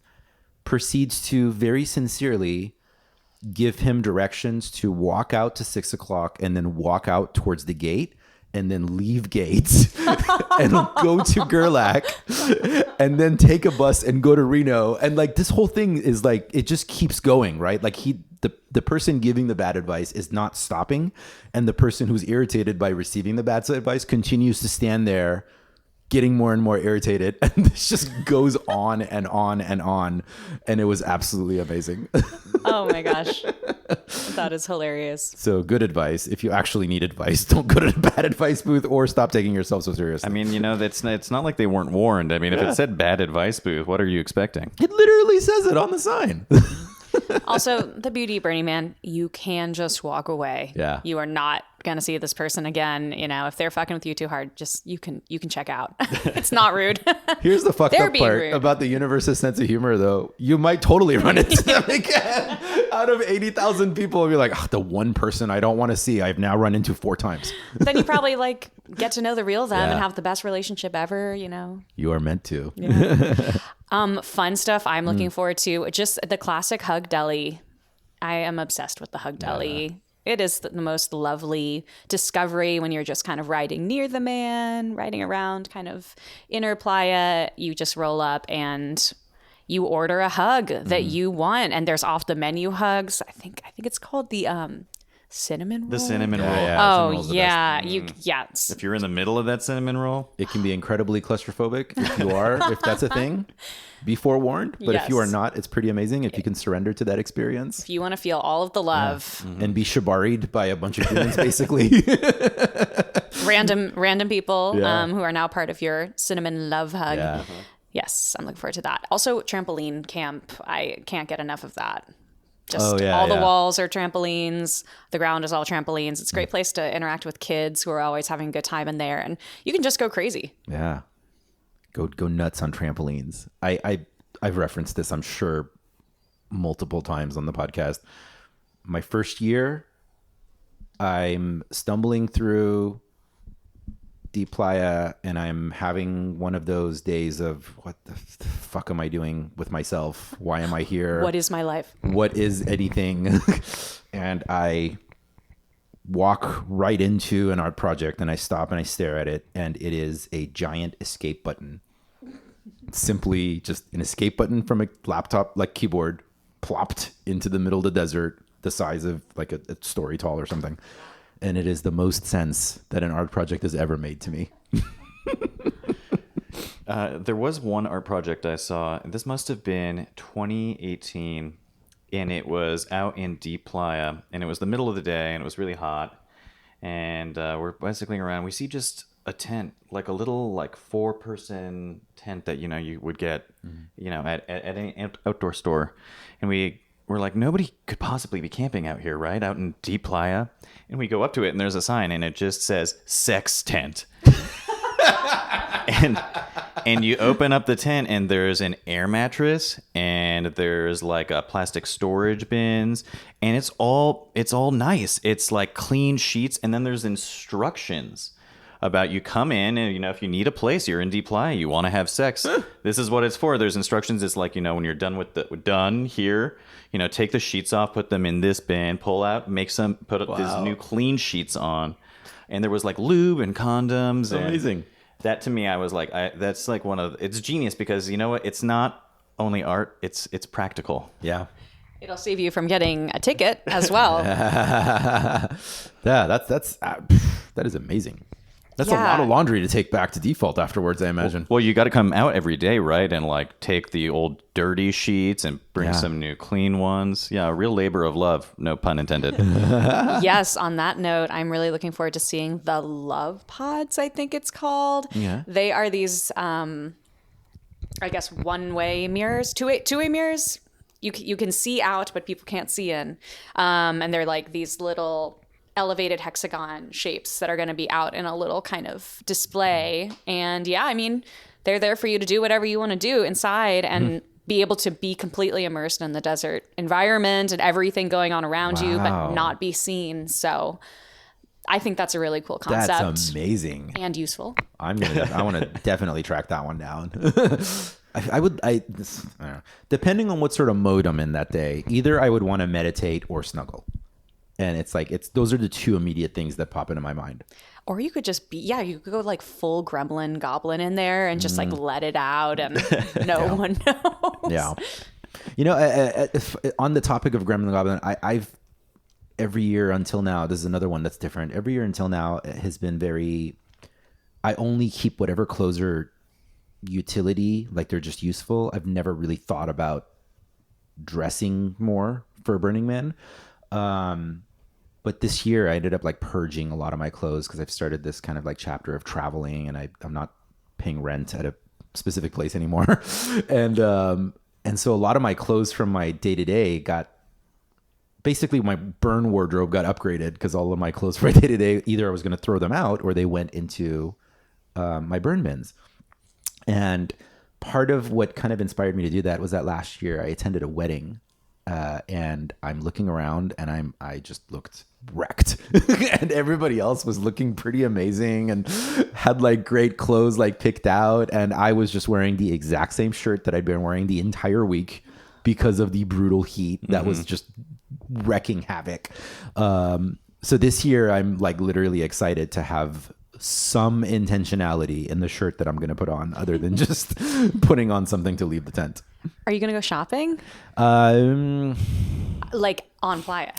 proceeds to very sincerely give him directions to walk out to 6 o'clock and then walk out towards the gate and then leave Gates and go to Gerlach and then take a bus and go to Reno. And like this whole thing is like, it just keeps going, right? Like the person giving the bad advice is not stopping. And the person who's irritated by receiving the bad advice continues to stand there getting more and more irritated. And this just goes on and on and on. And it was absolutely amazing. Oh my gosh. That is hilarious. So good advice. If you actually need advice, don't go to the bad advice booth or stop taking yourself so seriously. I mean, it's not like they weren't warned. I mean, if it said bad advice booth, what are you expecting? It literally says it on the sign. Also, the beauty, Burning Man, you can just walk away. Yeah. You are not going to see this person again. You know, if they're fucking with you too hard, just you can check out. It's not rude. Here's the fucked They're up being part rude. about the universe's sense of humor, though. You might totally run into them again. Out of 80,000 people, you'll be like, the one person I don't want to see, I've now run into 4 times. Then you probably like get to know the real them Yeah. and have the best relationship ever, you know. You are meant to. Fun stuff I'm looking forward to. Just the classic Hug Deli. I am obsessed with the Hug Deli. It is the most lovely discovery when you're just kind of riding near the man, riding around kind of inner playa. You just roll up and you order a hug that you want. And there's off the menu hugs. I think it's called the cinnamon roll. The cinnamon roll. Oh cinnamon roll's the yeah. best. If you're in the middle of that cinnamon roll, It can be incredibly claustrophobic if you are, if that's a thing. Be forewarned. But if you are Yes. not, it's pretty amazing if you can surrender to that experience If you want to feel all of the love, and be shibari'd by a bunch of humans, basically. random people Yeah. who are now part of your cinnamon love hug. Yeah. Yes, I'm looking forward to that. Also, trampoline camp. I can't get enough of that. Just Oh, yeah, all the yeah. walls are trampolines. The ground is all trampolines. It's a great place to interact with kids who are always having a good time in there. And you can just go crazy. Yeah. Go nuts on trampolines. I've referenced this, I'm sure, multiple times on the podcast. My first year, I'm stumbling through Deep Playa and I'm having one of those days of what the fuck am I doing with myself? Why am I here? What is my life? What is anything? And I walk right into an art project and I stop and I stare at it, and it is a giant escape button. Simply just an escape button from a laptop like keyboard plopped into the middle of the desert, the size of like a story tall or something. And it is the most sense that an art project has ever made to me. there was one art project I saw. This must have been 2018, and it was out in Deep Playa, and it was the middle of the day, and it was really hot. And we're bicycling around. We see just a tent, like a little like 4-person tent that you would get at any outdoor store, and we're like, nobody could possibly be camping out here, right? Out in Deep Playa. And we go up to it and there's a sign and it just says sex tent. and you open up the tent and there's an air mattress and there's like a plastic storage bins, and it's all nice. It's like clean sheets, and then there's instructions about you come in and, if you need a place, you're in Deep Playa, you want to have sex, this is what it's for. There's instructions. It's like, when you're done with done here, take the sheets off, put them in this bin, pull out, put these new clean sheets on. And there was like lube and condoms. Amazing. That to me, I was like, that's like it's genius, because you know what? It's not only art, it's practical. Yeah. It'll save you from getting a ticket as well. Yeah, that is amazing. That's a Yeah. lot of laundry to take back to default afterwards, I imagine. Well, you got to come out every day, right? And like take the old dirty sheets and bring Yeah. some new clean ones. Yeah, a real labor of love. No pun intended. Yes, on that note, I'm really looking forward to seeing the Love Pods, I think it's called. Yeah. They are these, I guess, one-way mirrors, two-way mirrors. You can see out, but people can't see in. And they're like these little elevated hexagon shapes that are going to be out in a little kind of display. And yeah, I mean, they're there for you to do whatever you want to do inside and be able to be completely immersed in the desert environment and everything going on around you, but Wow. not be seen. So I think that's a really cool concept. That's amazing And useful. I want to definitely track that one down. I don't know. Depending on what sort of mode I'm in that day, either I would want to meditate or snuggle. And it's like, those are the two immediate things that pop into my mind. Or you could just you could go like full gremlin goblin in there and just like let it out and no one knows. Yeah. On the topic of gremlin goblin, I've every year until now, this is another one that's different. Every year until now, it has been I only keep whatever clothes are utility, like they're just useful. I've never really thought about dressing more for Burning Man. But this year I ended up like purging a lot of my clothes because I've started this kind of like chapter of traveling, and I'm not paying rent at a specific place anymore. And so a lot of my clothes from my day-to-day basically my burn wardrobe got upgraded because all of my clothes for day-to-day, either I was going to throw them out or they went into my burn bins. And part of what kind of inspired me to do that was that last year I attended a wedding, and I'm looking around and I just looked wrecked and everybody else was looking pretty amazing and had like great clothes like picked out, and I was just wearing the exact same shirt that I'd been wearing the entire week because of the brutal heat that was just wrecking havoc. So this year I'm like literally excited to have some intentionality in the shirt that I'm going to put on other than just putting on something to leave the tent. Are you going to go shopping? Like on Playa?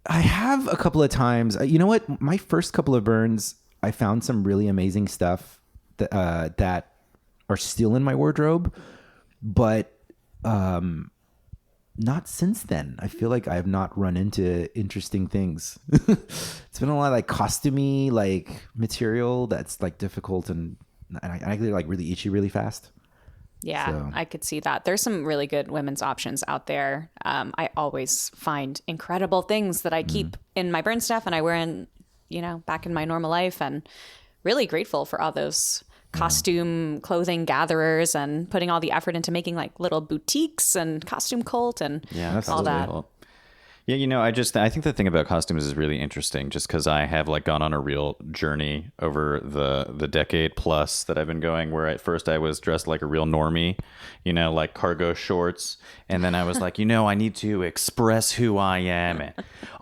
I have a couple of times. You know what? My first couple of burns, I found some really amazing stuff that are still in my wardrobe, but not since then. I feel like I have not run into interesting things. It's been a lot of like costumey like material that's like difficult and I get like really itchy really fast. Yeah, So. I could see that. There's some really good women's options out there. I always find incredible things that I keep in my burn stuff and I wear in, back in my normal life, and really grateful for all those costume clothing gatherers and putting all the effort into making like little boutiques and costume cult and all that. Cool. Yeah, I think the thing about costumes is really interesting just because I have like gone on a real journey over the decade plus that I've been going, where at first I was dressed like a real normie, like cargo shorts. And then I was like, I need to express who I am. And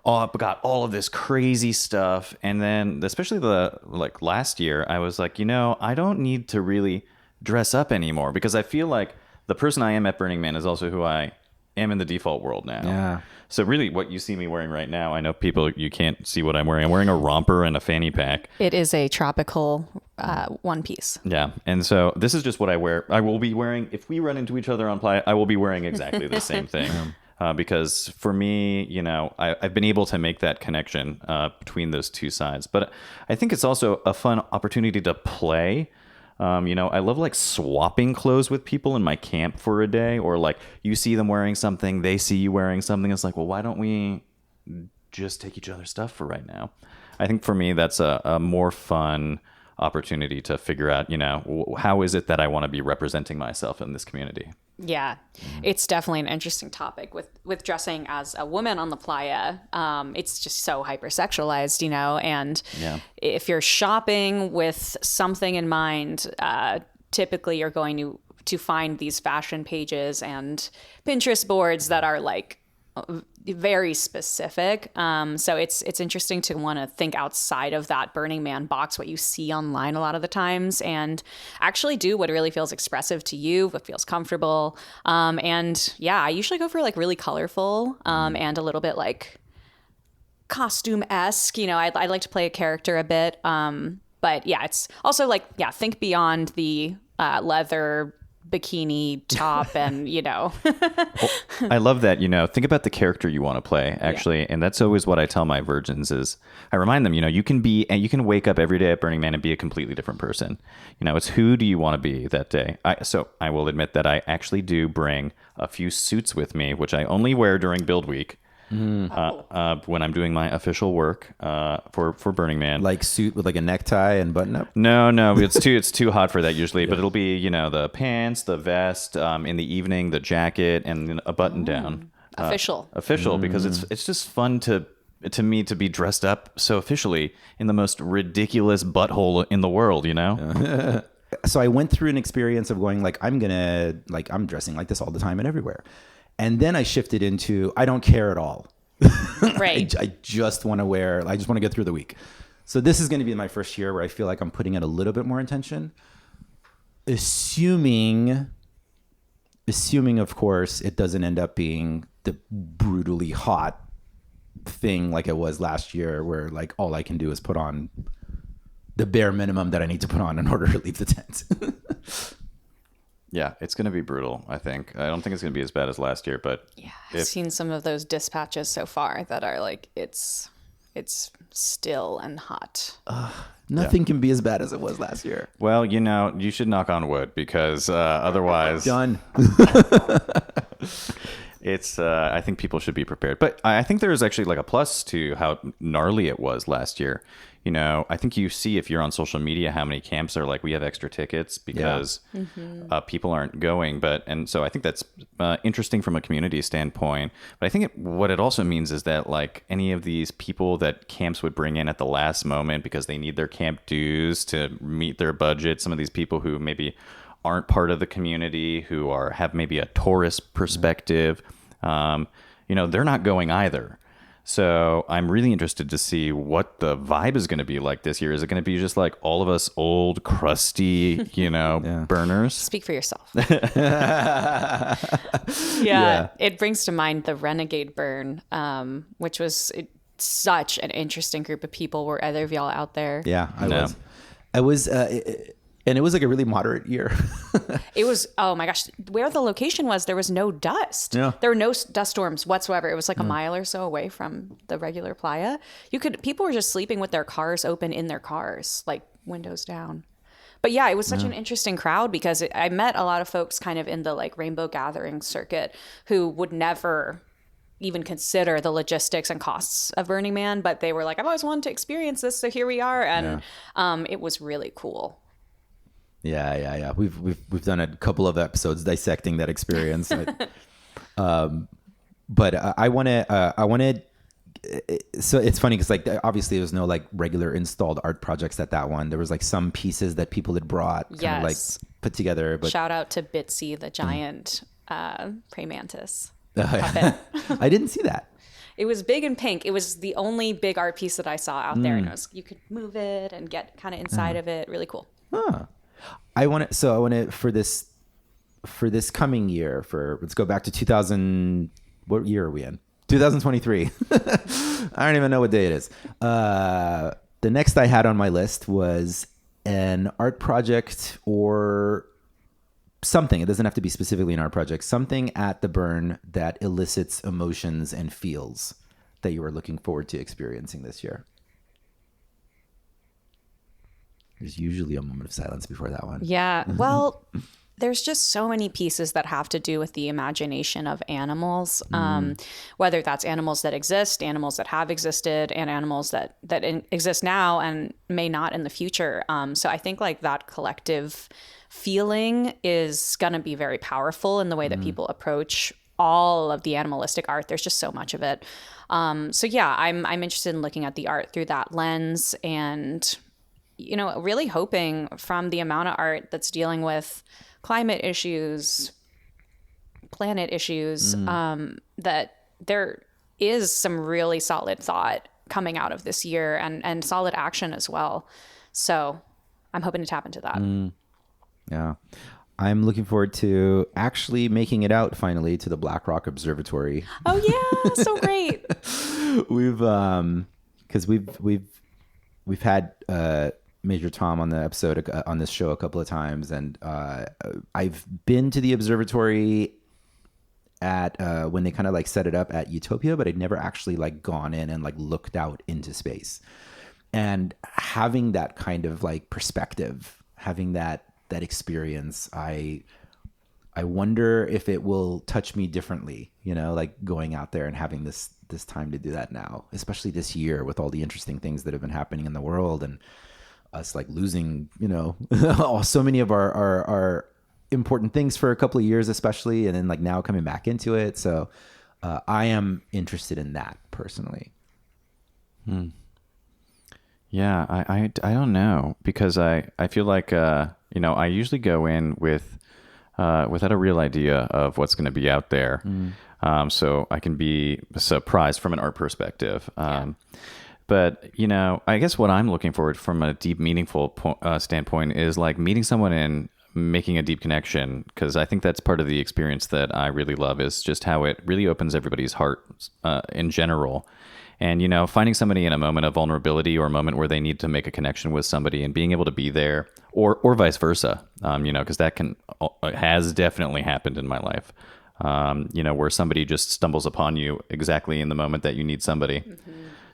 I've got all of this crazy stuff. And then especially last year, I was like, I don't need to really dress up anymore because I feel like the person I am at Burning Man is also who I am in the default world now. Yeah. So really what you see me wearing right now, I know people, you can't see what I'm wearing. I'm wearing a romper and a fanny pack. It is a tropical one piece. Yeah. And so this is just what I wear. I will be wearing, if we run into each other on Playa, I will be wearing exactly the same thing. Because for me, I've been able to make that connection between those two sides. But I think it's also a fun opportunity to play. I love like swapping clothes with people in my camp for a day, or like you see them wearing something, they see you wearing something. It's like, well, why don't we just take each other's stuff for right now? I think for me, that's a more fun opportunity to figure out, how is it that I want to be representing myself in this community? Yeah, it's definitely an interesting topic with dressing as a woman on the Playa. It's just so hypersexualized, and if you're shopping with something in mind, typically you're going to find these fashion pages and Pinterest boards that are like very specific. So it's interesting to want to think outside of that Burning Man box, what you see online a lot of the times, and actually do what really feels expressive to you, what feels comfortable. I usually go for like really colorful and a little bit like costume-esque. I like to play a character a bit. But yeah, it's also like, think beyond the leather bikini top and Well, I love that. Think about the character you want to play, actually. And that's always what I tell my virgins is I remind them, you can wake up every day at Burning Man and be a completely different person. It's who do you want to be that day? So I will admit that I actually do bring a few suits with me, which I only wear during build week. When I'm doing my official work for Burning Man, Like suit with like a necktie and button up. No, it's too hot for that usually. But it'll be the pants, the vest, in the evening the jacket, and a button down. official. Because it's just fun to to me to be dressed up so officially in the most ridiculous butthole in the world, you know? So I went through an experience of going like, I'm dressing like this all the time and everywhere. And then I shifted into, I don't care at all. Right. I just want to get through the week. So this is going to be my first year where I feel like I'm putting in a little bit more intention, assuming of course it doesn't end up being the brutally hot thing like it was last year, where like all I can do is put on the bare minimum that I need to put on in order to leave the tent. Yeah, it's going to be brutal, I think. I don't think it's going to be as bad as last year, but Yeah, I've seen some of those dispatches so far that are like, it's still and hot. Nothing can be as bad as it was last year. well, you know, you should knock on wood because otherwise Done. it's I think people should be prepared. But I think there is actually like a plus to how gnarly it was last year. You know, I think you see if you're on social media how many camps are like, we have extra tickets because people aren't going. And so I think that's interesting from a community standpoint. But I think what it also means is that like any of these people that camps would bring in at the last moment because they need their camp dues to meet their budget, some of these people who maybe aren't part of the community, who have maybe a tourist perspective, you know, they're not going either. So I'm really interested to see what the vibe is going to be like this year. Is it going to be just like all of us old, crusty, you know, burners? Speak for yourself. Yeah, it brings to mind the Renegade Burn, which was such an interesting group of people. Were either of y'all out there? Yeah, I was. And it was like a really moderate year. It was, oh my gosh, where the location was, there was no dust. Yeah. There were no dust storms whatsoever. It was like a mile or so away from the regular playa. People were just sleeping with their cars open in their cars, like windows down. But yeah, it was such an interesting crowd because I met a lot of folks kind of in the like rainbow gathering circuit who would never even consider the logistics and costs of Burning Man, but they were like, I've always wanted to experience this, so here we are. And it was really cool. Yeah. We've done a couple of episodes dissecting that experience. But I want to. So it's funny because like obviously there's no like regular installed art projects at that one. There was like some pieces that people had brought, kind of like put together. But shout out to Bitsy, the giant praying mantis. I didn't see that. It was big and pink. It was the only big art piece that I saw out there, and you could move it and get kind of inside of it. Really cool. Huh. I want to for this coming year, let's go back to 2000. What year are we in? 2023. I don't even know what day it is. The next I had on my list was an art project or something. It doesn't have to be specifically an art project. Something at the burn that elicits emotions and feels that you are looking forward to experiencing this year. There's usually a moment of silence before that one. Yeah. Well, there's just so many pieces that have to do with the imagination of animals, whether that's animals that exist, animals that have existed, and animals that exist now and may not in the future. So I think like that collective feeling is going to be very powerful in the way that people approach all of the animalistic art. There's just so much of it. So yeah, I'm interested in looking at the art through that lens and, you know, really hoping from the amount of art that's dealing with climate issues, planet issues, that there is some really solid thought coming out of this year and solid action as well. So I'm hoping to tap into that. Yeah. I'm looking forward to actually making it out finally to the Black Rock Observatory. Oh yeah, so great. We've had Major Tom on the episode on this show a couple of times, and I've been to the observatory at when they kind of like set it up at Utopia, but I'd never actually like gone in and like looked out into space. And having that kind of like perspective, having that experience, I wonder if it will touch me differently, you know, like going out there and having this time to do that now, especially this year with all the interesting things that have been happening in the world and us like losing, you know, so many of our important things for a couple of years, especially, and then like now coming back into it. So I am interested in that personally. Yeah, I don't know, because I feel like I usually go in without a real idea of what's going to be out there, so I can be surprised from an art perspective. But I guess what I'm looking forward from a deep, meaningful standpoint is like meeting someone and making a deep connection, because I think that's part of the experience that I really love, is just how it really opens everybody's heart in general. And, finding somebody in a moment of vulnerability, or a moment where they need to make a connection with somebody, and being able to be there, or vice versa, because that has definitely happened in my life, where somebody just stumbles upon you exactly in the moment that you need somebody.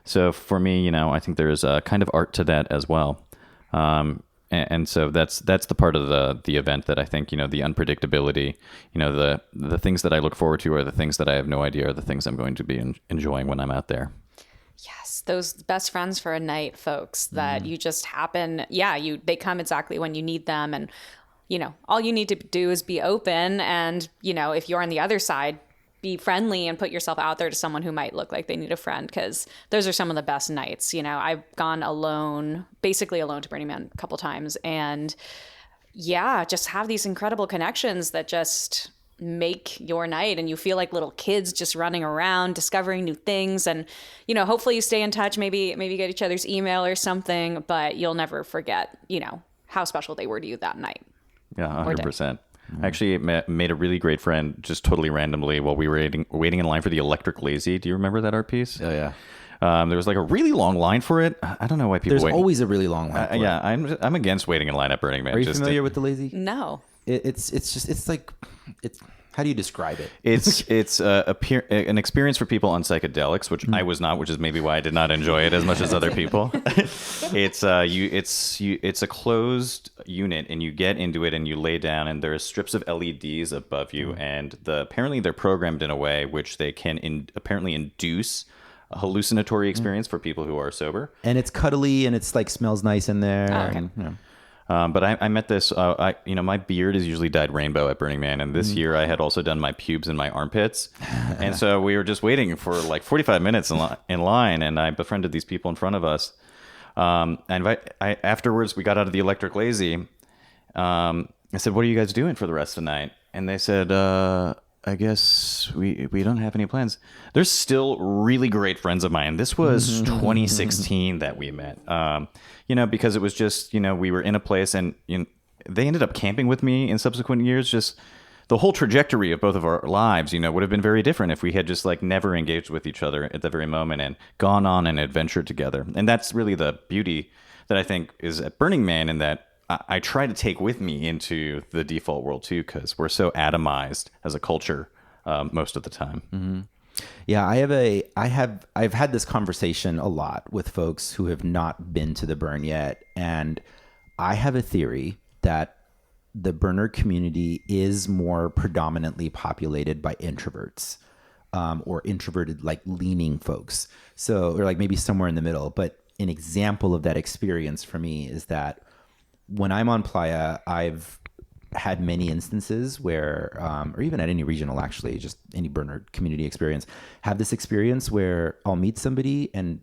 So for me, I think there's a kind of art to that as well. And so that's the part of the event that I think, the unpredictability, the things that I look forward to are the things that I have no idea are the things I'm going to be enjoying when I'm out there. Yes, those best friends for a night, folks, that you just happen. Yeah, they come exactly when you need them. And, all you need to do is be open. And, if you're on the other side, be friendly and put yourself out there to someone who might look like they need a friend, because those are some of the best nights. I've gone basically alone to Burning Man a couple times, and just have these incredible connections that just make your night, and you feel like little kids just running around discovering new things. And hopefully you stay in touch, maybe get each other's email or something, but you'll never forget how special they were to you that night. Yeah, 100%. I actually made a really great friend just totally randomly while we were waiting in line for the Electric Lazy. Do you remember that art piece? Oh, yeah. There was like a really long line for it. I don't know why people There's wait. always a really long line for yeah, I'm against waiting in line at Burning Man. Are you familiar with the Lazy? No. How do you describe it? It's an experience for on psychedelics, which I was not, which is maybe why I did not enjoy it as much as other people. It's a closed unit, and you get into it and you lay down, and there's strips of LEDs above you, and apparently they're programmed in a way which they can apparently induce a hallucinatory experience for people who are sober. And it's cuddly, and it's like smells nice in there. Oh, okay. And, but I met this, my beard is usually dyed rainbow at Burning Man. And this year I had also done my pubes and my armpits. And so we were just waiting for like 45 minutes in line. And I befriended these people in front of us. Afterwards, we got out of the Electric Lazy. I said, "What are you guys doing for the rest of the night?" And they said, "I guess we don't have any plans." They're still really great friends of mine. This was 2016 that we met. Because it was just, we were in a place, and they ended up camping with me in subsequent years. Just the whole trajectory of both of our lives, would have been very different if we had just like never engaged with each other at the very moment and gone on an adventure together. And that's really the beauty that I think is at Burning Man, and that I try to take with me into the default world too, because we're so atomized as a culture most of the time. Mm-hmm. Yeah, I've had this conversation a lot with folks who have not been to the burn yet, and I have a theory that the burner community is more predominantly populated by introverts, or introverted, like leaning folks. So, or like maybe somewhere in the middle. But an example of that experience for me is that when I'm on Playa, I've had many instances where, or even at any regional, actually, just any burner community experience, have this experience where I'll meet somebody, and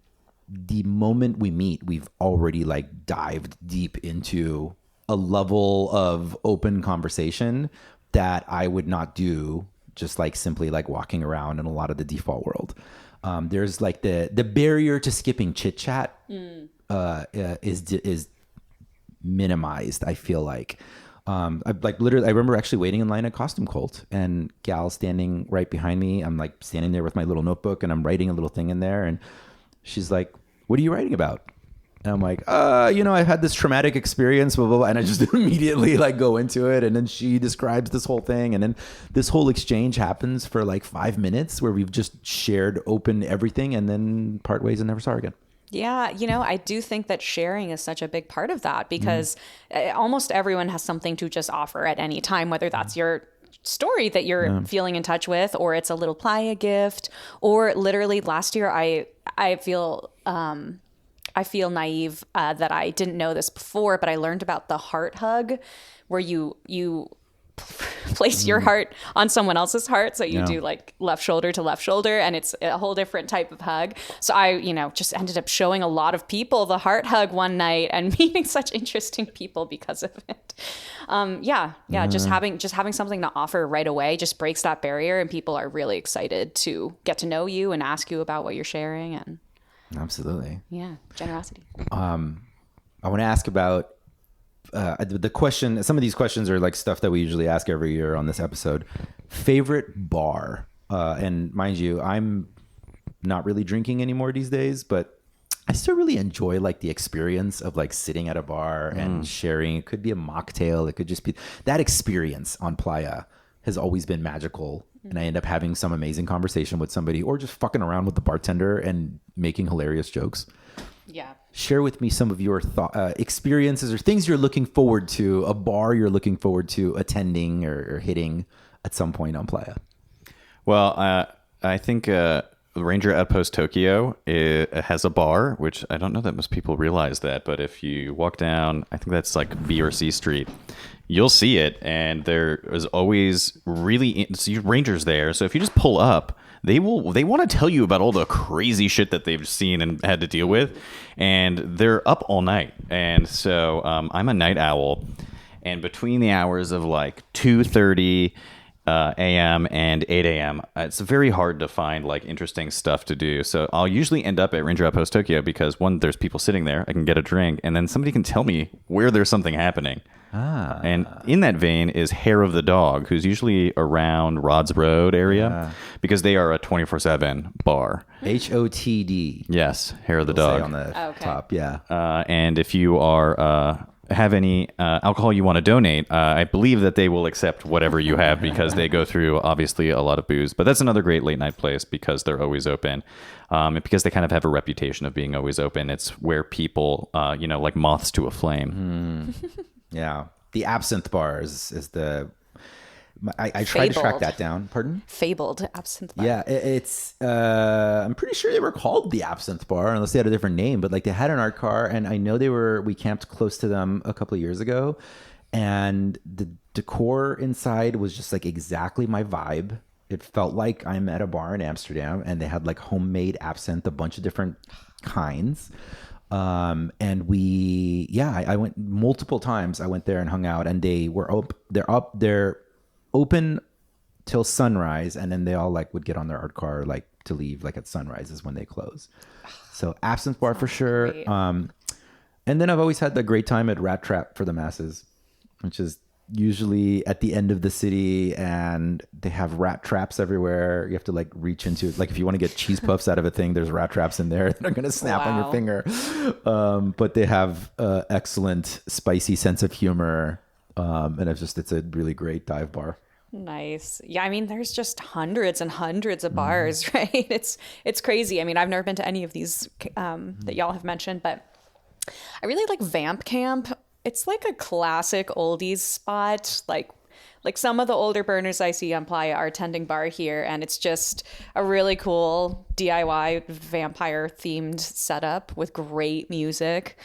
the moment we meet, we've already like dived deep into a level of open conversation that I would not do just like simply like walking around in a lot of the default world. There's like the barrier to skipping chit chat is minimized, I feel like. I remember actually waiting in line at Costume Cult, and gal standing right behind me. I'm like standing there with my little notebook, and I'm writing a little thing in there, and she's like, "What are you writing about?" And I'm like, I've had this traumatic experience, blah, blah, blah. And I just immediately like go into it. And then she describes this whole thing. And then this whole exchange happens for like 5 minutes where we've just shared open everything, and then part ways and never saw her again. Yeah, I do think that sharing is such a big part of that, because almost everyone has something to just offer at any time, whether that's your story that you're feeling in touch with, or it's a little Playa gift, or literally last year I feel naive that I didn't know this before, but I learned about the heart hug, where you place your heart on someone else's heart. So you Yeah. do like left shoulder to left shoulder, and it's a whole different type of hug. So I, just ended up showing a lot of people the heart hug one night and meeting such interesting people because of it. Just having something to offer right away just breaks that barrier, and people are really excited to get to know you and ask you about what you're sharing. And Absolutely. yeah, generosity. I want to ask about the question. Some of these questions are like stuff that we usually ask every year on this episode. Favorite bar, and mind you, I'm not really drinking anymore these days, but I still really enjoy like the experience of like sitting at a bar and sharing. It could be a mocktail. It could just be that experience on Playa has always been magical. And I end up having some amazing conversation with somebody or just fucking around with the bartender and making hilarious jokes. Yeah. Share with me some of your experiences or things you're looking forward to, a bar you're looking forward to attending or hitting at some point on Playa. Well, I think Ranger Outpost Tokyo has a bar, which I don't know that most people realize that, but if you walk down, I think that's like B or C Street, you'll see it, and there is always rangers there. So if you just pull up, they want to tell you about all the crazy shit that they've seen and had to deal with, and they're up all night. And so I'm a night owl, and between the hours of like 2:30 a.m. and 8 a.m. It's very hard to find like interesting stuff to do. So I'll usually end up at Ranger Outpost Tokyo because one, there's people sitting there, I can get a drink, and then somebody can tell me where there's something happening. And in that vein is Hair of the Dog, who's usually around Rods Road area because they are a 24/7 bar. HOTD. Yes, Hair of the It'll say Dog. on the top. Yeah. And if you are have any alcohol you want to donate, I believe that they will accept whatever you have because they go through obviously a lot of booze. But that's another great late night place because they're always open, and because they kind of have a reputation of being always open. It's where people, like moths to a flame. Yeah. The Absinthe Bar is the... I tried to track that down. Pardon? Fabled Absinthe Bar. Yeah, it's... I'm pretty sure they were called the Absinthe Bar, unless they had a different name. But like they had an art car, and I know we camped close to them a couple of years ago. And the decor inside was just like exactly my vibe. It felt like I'm at a bar in Amsterdam, and they had like homemade absinthe, a bunch of different kinds. And I went multiple times. I went there and hung out, and they're open till sunrise, and then they all like would get on their art car like to leave like at sunrise is when they close. So Absinthe Bar for sure. Great. And then I've always had the great time at Rat Trap for the Masses, which is usually at the end of the city, and they have rat traps everywhere. You have to like reach into it. Like if you want to get cheese puffs out of a thing, there's rat traps in there that are going to snap on your finger. But they have excellent spicy sense of humor. And it's a really great dive bar. Nice. Yeah, I mean, there's just hundreds and hundreds of bars, right? It's crazy. I mean, I've never been to any of these that y'all have mentioned, but I really like Vamp Camp. It's like a classic oldies spot. Like some of the older burners I see on Playa are tending bar here, and it's just a really cool DIY vampire themed setup with great music.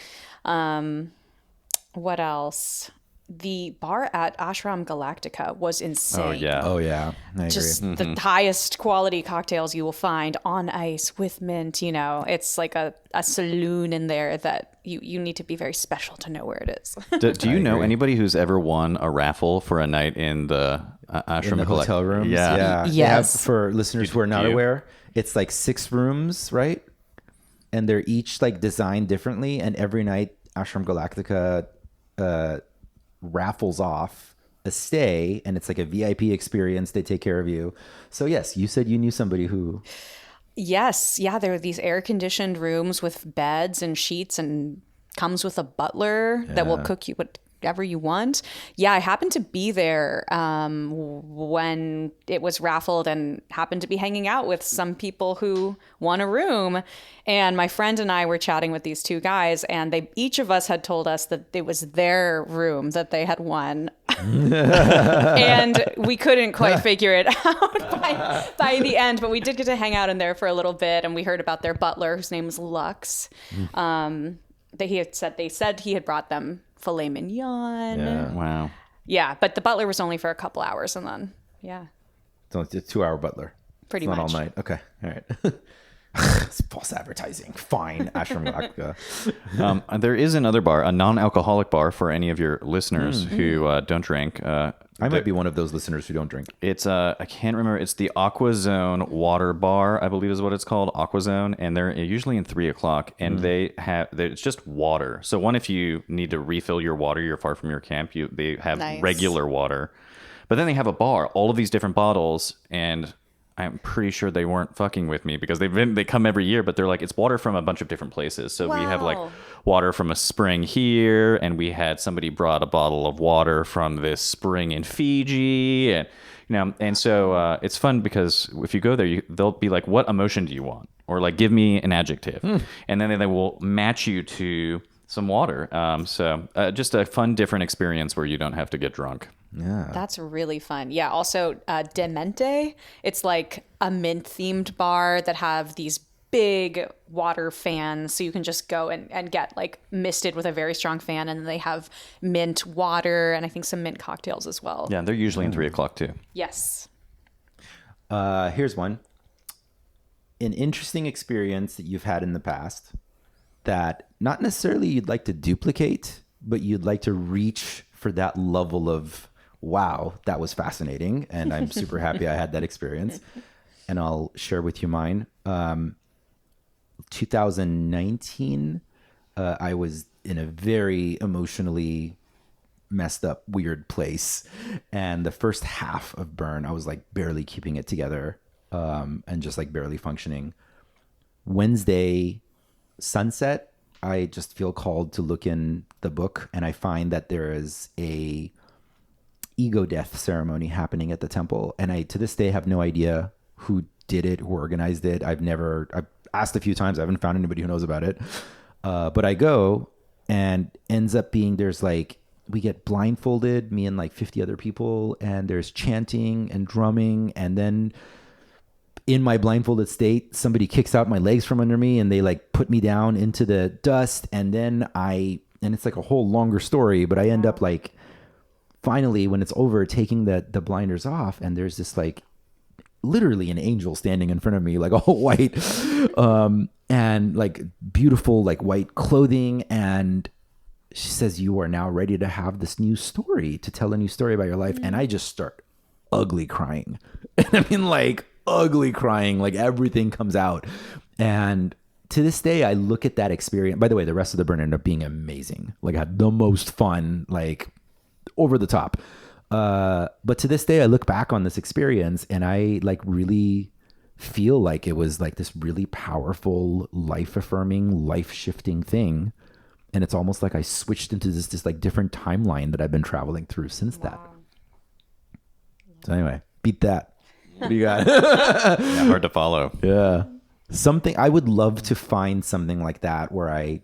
What else? The bar at Ashram Galactica was insane. Oh yeah. I Just agree. the highest quality cocktails you will find on ice with mint. It's like a saloon in there that you need to be very special to know where it is. Do you know anybody who's ever won a raffle for a night in the Ashram In the hotel rooms? Yeah. Yes. For listeners who are not aware, it's like 6 rooms, right? And they're each like designed differently, and every night Ashram Galactica raffles off a stay, and it's like a VIP experience. They take care of you. So yes, you said you knew somebody who... Yes. Yeah, there are these air-conditioned rooms with beds and sheets, and comes with a butler that will cook you whatever you want. Yeah, I happened to be there when it was raffled, and happened to be hanging out with some people who won a room. And my friend and I were chatting with these 2 guys, and each of us had told us that it was their room that they had won. And we couldn't quite figure it out by the end, but we did get to hang out in there for a little bit, and we heard about their butler, whose name was Lux. They said he had brought them filet mignon. Wow. Yeah, but the butler was only for a couple hours, and then So it's a 2-hour butler. Pretty It's not much. all night. Okay. All right. It's false advertising. Fine. Ashram vodka. There is another bar, a non-alcoholic bar for any of your listeners who don't drink. I might be one of those listeners who don't drink. It's I can't remember. It's the Aqua Zone Water Bar, I believe is what it's called, Aqua Zone, and they're usually in 3 o'clock, and it's just water. So if you need to refill your water, you're far from your camp, they have Nice. regular water, but then they have a bar, all of these different bottles, and I'm pretty sure they weren't fucking with me because they come every year, but they're like, it's water from a bunch of different places. So we have like Wow. water from a spring here, and we had somebody brought a bottle of water from this spring in Fiji, and so it's fun because if you go there, they'll be like, what emotion do you want? Or like, give me an adjective. And then they will match you to some water. So just a fun, different experience where you don't have to get drunk. Yeah. That's really fun. Yeah. Also, Demente. It's like a mint themed bar that have these big water fans, so you can just go and get like misted with a very strong fan, and then they have mint water and I think some mint cocktails as well. Yeah, they're usually in 3 o'clock too. Yes. Here's one. An interesting experience that you've had in the past that not necessarily you'd like to duplicate, but you'd like to reach for that level of, wow, that was fascinating. And I'm super happy I had that experience. And I'll share with you mine. 2019, I was in a very emotionally messed up, weird place. And the first half of Burn, I was like barely keeping it together and just like barely functioning. Wednesday sunset, I just feel called to look in the book, and I find that there is a ego death ceremony happening at the temple. And I, to this day, have no idea who did it, who organized it. I've asked a few times. I haven't found anybody who knows about it. But I go, and ends up being, there's like, we get blindfolded, me and like 50 other people, and there's chanting and drumming. And then in my blindfolded state, somebody kicks out my legs from under me and they like put me down into the dust. And then and it's like a whole longer story, but I end up like, finally, when it's over, taking the blinders off, and there's this like literally an angel standing in front of me, like all white, and like beautiful, like white clothing. And she says, you are now ready to have this new story, to tell a new story about your life. And I just start ugly crying. And I mean, like ugly crying, like everything comes out. And to this day, I look at that experience. By the way, the rest of the burn ended up being amazing. Like I had the most fun, like over the top. But to this day, I look back on this experience and I like really feel like it was like this really powerful, life affirming, life shifting thing. And it's almost like I switched into this like different timeline that I've been traveling through since that. So anyway, beat that. What do you got? Yeah, hard to follow. Yeah. Something, I would love to find something like that where I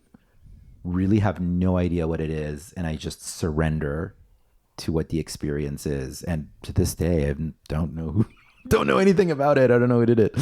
really have no idea what it is and I just surrender to what the experience is. And to this day, I don't know anything about it. I don't know who did it.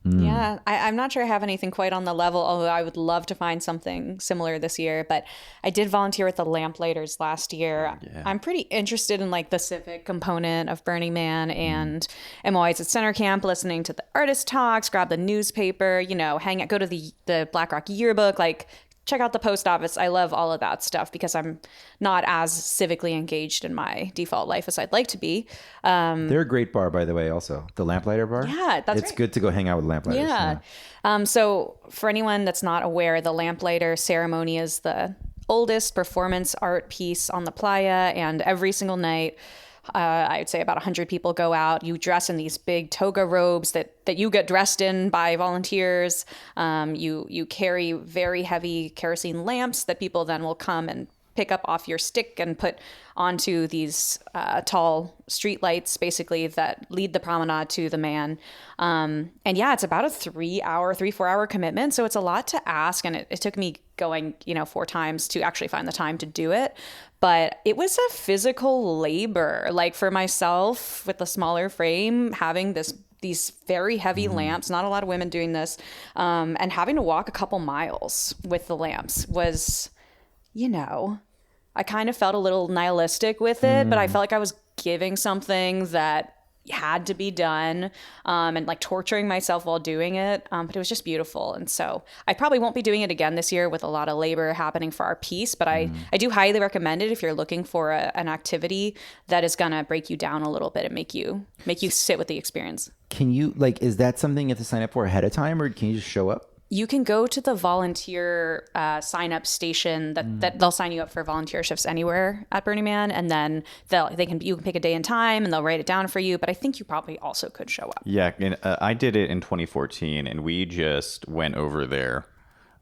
Yeah, I'm not sure I have anything quite on the level, although I would love to find something similar this year. But I did volunteer with the Lamplighters last year. Yeah. I'm pretty interested in like the civic component of Burning Man, and I'm always at Center Camp listening to the artist talks, grab the newspaper, hang out, go to the Black Rock yearbook, like check out the post office. I love all of that stuff because I'm not as civically engaged in my default life as I'd like to be. They're a great bar, by the way, also. The Lamplighter bar. Yeah, that's It's right. good to go hang out with Lamplighters. Yeah. So for anyone that's not aware, the Lamplighter ceremony is the oldest performance art piece on the playa, and every single night, I would say about 100 people go out. You dress in these big toga robes that you get dressed in by volunteers. You carry very heavy kerosene lamps that people then will come and pick up off your stick and put onto these tall street lights, basically, that lead the promenade to the man. And yeah, it's about a 4 hour commitment. So it's a lot to ask. And it took me going, 4 times to actually find the time to do it. But it was a physical labor. Like for myself with the smaller frame, having these very heavy lamps, not a lot of women doing this, and having to walk a couple miles with the lamps was, I kind of felt a little nihilistic with it, but I felt like I was giving something that had to be done, and like torturing myself while doing it. But it was just beautiful. And so I probably won't be doing it again this year with a lot of labor happening for our piece, but I do highly recommend it if you're looking for an activity that is going to break you down a little bit and make you sit with the experience. Can you, like, is that something you have to sign up for ahead of time, or can you just show up? You can go to the volunteer sign up station that they'll sign you up for volunteer shifts anywhere at Burning Man, and then you can pick a day and time and they'll write it down for you. But I think you probably also could show up. Yeah, and I did it in 2014, and we just went over there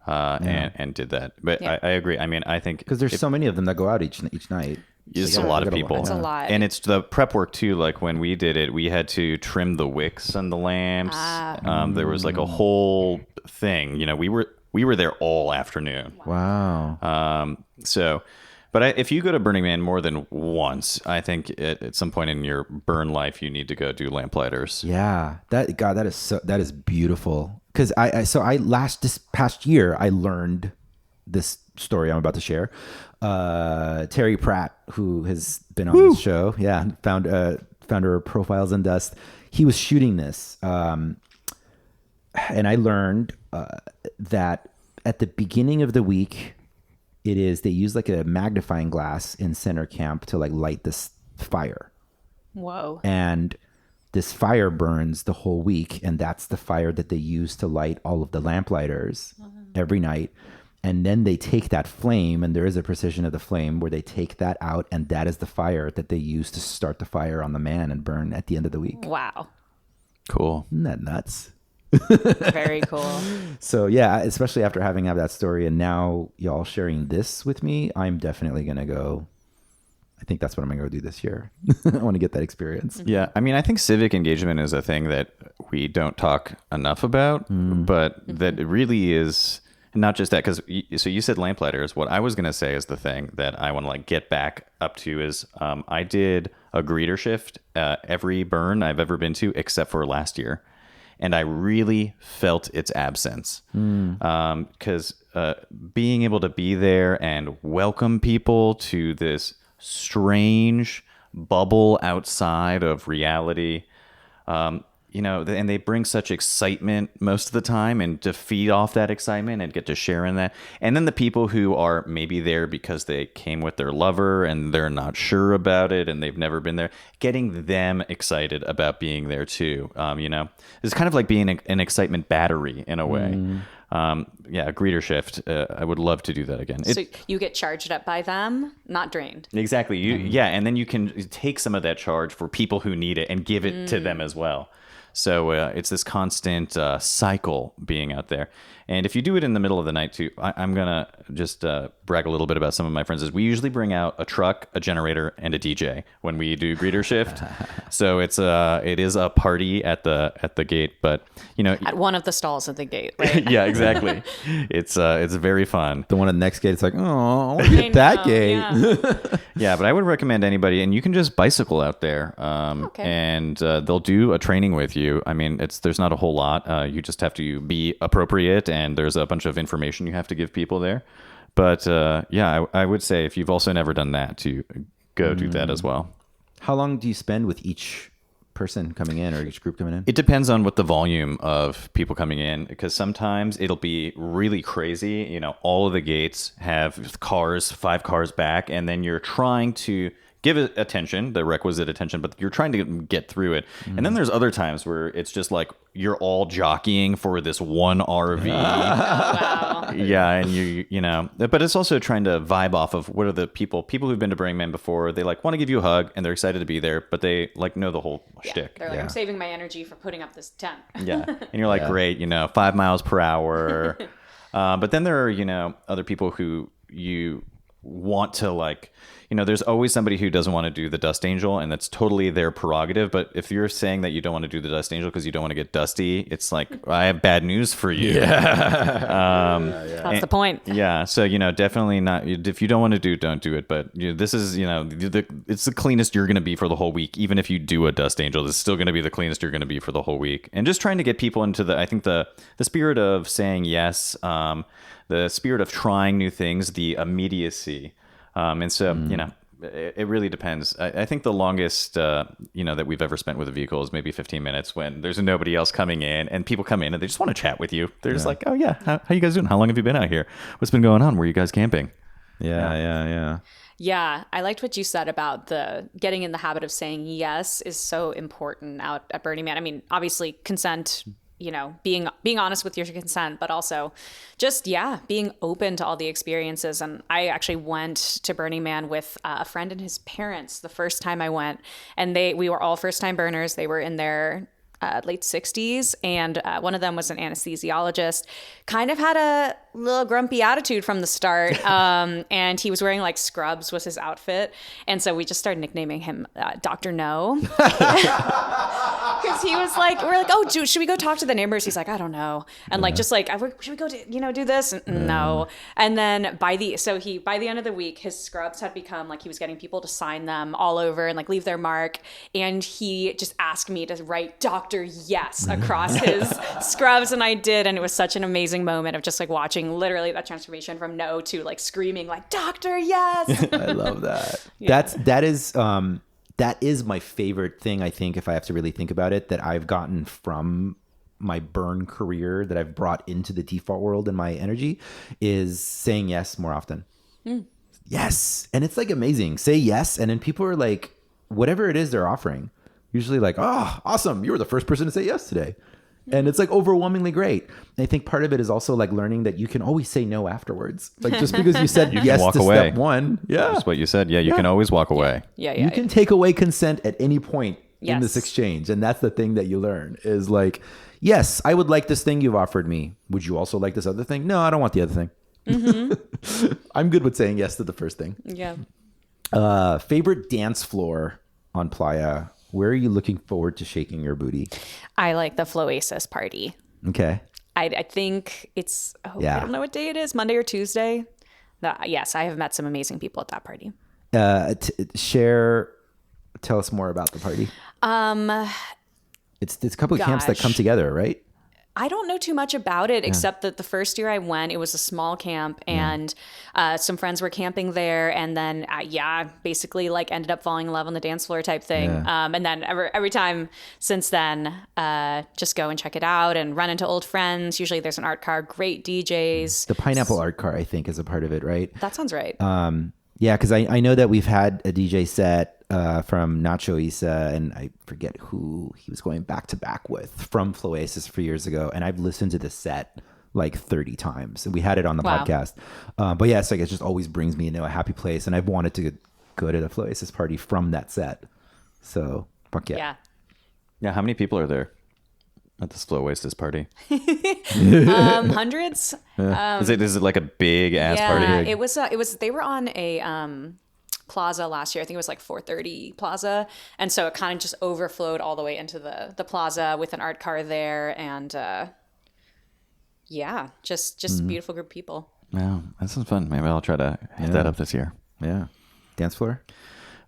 and did that. But Yeah. I agree. I mean, I think Because there's so many of them that go out each night. it's So a you lot of gotta- people. It's a lot. And it's the prep work too. Like when we did it, we had to trim the wicks on the lamps. There was like a whole thing. You know, we were there all afternoon. Wow. But if you go to Burning Man more than once, I think at some point in your burn life, you need to go do lamplighters. Yeah, that is beautiful. Because this past year I learned this story I'm about to share. Terry Pratt, who has been on this show, founder of Profiles in Dust, he was shooting this, and I learned that at the beginning of the week, they use like a magnifying glass in center camp to like light this fire. Whoa. And this fire burns the whole week, and that's the fire that they use to light all of the lamplighters every night. And then they take that flame, and there is a precision of the flame where they take that out, and that is the fire that they use to start the fire on the man and burn at the end of the week. Wow. Cool. Isn't that nuts? Very cool. So yeah, especially after having had that story and now y'all sharing this with me, I'm definitely going to go. I think that's what I'm going to go do this year. I want to get that experience. Yeah, I mean, I think civic engagement is a thing that we don't talk enough about, but that it really is not just that. Because so you said lamplighters. What I was going to say is the thing that I want to like get back up to is I did a greeter shift every burn I've ever been to except for last year, and I really felt its absence because being able to be there and welcome people to this strange bubble outside of reality, you know, and they bring such excitement most of the time, and to feed off that excitement and get to share in that. And then the people who are maybe there because they came with their lover and they're not sure about it and they've never been there, getting them excited about being there too. You know, it's kind of like being an excitement battery in a way. Yeah, a greeter shift. I would love to do that again. So you get charged up by them, not drained. Exactly. Yeah, and then you can take some of that charge for people who need it and give it to them as well. So it's this constant cycle being out there. And if you do it in the middle of the night too, I'm going to just brag a little bit about some of my friends. Is we usually bring out a truck, a generator, and a DJ when we do greeter shift. So it is a party at the gate, but you know, At one of the stalls at the gate, right? yeah, exactly. It's very fun. The one at the next gate, it's like, oh, I want to get that gate. Yeah. Yeah, but I would recommend anybody, and you can just bicycle out there, and they'll do a training with you. I mean, there's not a whole lot. You just have to be appropriate, and there's a bunch of information you have to give people there. But yeah, I would say if you've also never done that, to go do that as well. How long do you spend with each person coming in or each group coming in? It depends on what the volume of people coming in, because sometimes it'll be really crazy. You know, all of the gates have cars, 5 cars back, and then you're trying to give it attention, the requisite attention, but you're trying to get through it. And then there's other times where it's just like you're all jockeying for this one RV. Wow. Yeah, and you know, but it's also trying to vibe off of what are the people who've been to Burning Man before. They like want to give you a hug and they're excited to be there, but they like know the whole shtick. They're like, I'm saving my energy for putting up this tent. Yeah, and you're like, great, you know, 5 miles per hour. But then there are, you know, other people who you want to like, you know, there's always somebody who doesn't want to do the dust angel, and that's totally their prerogative. But if you're saying that you don't want to do the dust angel because you don't want to get dusty, it's like, I have bad news for you. That's the point. Yeah. So, you know, definitely not. If you don't want to do it, don't do it. But you know, this is, you know, it's the cleanest you're going to be for the whole week. Even if you do a dust angel, it's still going to be the cleanest you're going to be for the whole week. And just trying to get people into I think the spirit of saying yes, the spirit of trying new things, the immediacy And so, it really depends. I think the longest, that we've ever spent with a vehicle is maybe 15 minutes when there's nobody else coming in and people come in and they just want to chat with you. They're just like, oh yeah, how you guys doing? How long have you been out here? What's been going on? Were you guys camping? Yeah. Yeah, I liked what you said about the getting in the habit of saying yes is so important out at Burning Man. I mean, obviously consent, being honest with your consent, but also just, being open to all the experiences. And I actually went to Burning Man with a friend and his parents the first time I went, and we were all first time burners. They were in their late 60s, and one of them was an anesthesiologist, kind of had a little grumpy attitude from the start, and he was wearing like scrubs was his outfit, and so we just started nicknaming him Dr. No, because he was like, we're like, oh, should we go talk to the neighbors? He's like, I don't know, and like just like, should we go do this? No. And then by the end of the week, his scrubs had become like he was getting people to sign them all over and like leave their mark, and he just asked me to write Dr. Yes across his scrubs, and I did, and it was such an amazing moment of just like watching literally that transformation from no to like screaming like Dr. Yes. I love that. Yeah. That is my favorite thing, I think, if I have to really think about it, that I've gotten from my burn career that I've brought into the default world and my energy is saying yes more often. Yes. And it's like amazing. Say yes. And then people are like, whatever it is they're offering, usually like, oh, awesome. You were the first person to say yes today. And it's like overwhelmingly great. And I think part of it is also like learning that you can always say no afterwards. Like just because you said yes walk to away. step one. Yeah. That's what you said. Yeah, you can always walk away. Yeah. You can take away consent at any point in this Yes. exchange. And that's the thing that you learn is like, yes, I would like this thing you've offered me. Would you also like this other thing? No, I don't want the other thing. I'm good with saying yes to the first thing. Yeah. Favorite dance floor on Playa? Where are you looking forward to shaking your booty? I like the Floasis party. Okay. I think it's, I Yeah. don't know what day it is, Monday or Tuesday. Yes, I have met some amazing people at that party. Tell us more about the party. It's a couple of camps that Gosh. come together, right? I don't know too much about it, except that the first year I went, it was a small camp, and some friends were camping there, and then basically like ended up falling in love on the dance floor type thing. And then every time since then, just go and check it out and run into old friends. Usually there's an art car, great DJs. The Pineapple Art Car, I think, is a part of it, right? That sounds right. Yeah, because I know that we've had a DJ set from Nacho Issa, and I forget who he was going back to back with from Floasis 4 years ago, and I've listened to the set like 30 times, and we had it on the podcast. But yeah, it's like it just always brings me into a happy place, and I've wanted to go to the Floasis party from that set. So fuck yeah. Yeah. Yeah, how many people are there at this Floasis party? Hundreds. Is it like a big ass party? It was they were on a plaza last year. I think it was like 430 Plaza, and so it kind of just overflowed all the way into the plaza with an art car there, and just a beautiful group of people. Wow, that sounds fun. Maybe I'll try to hit that up this year. Yeah. Dance floor?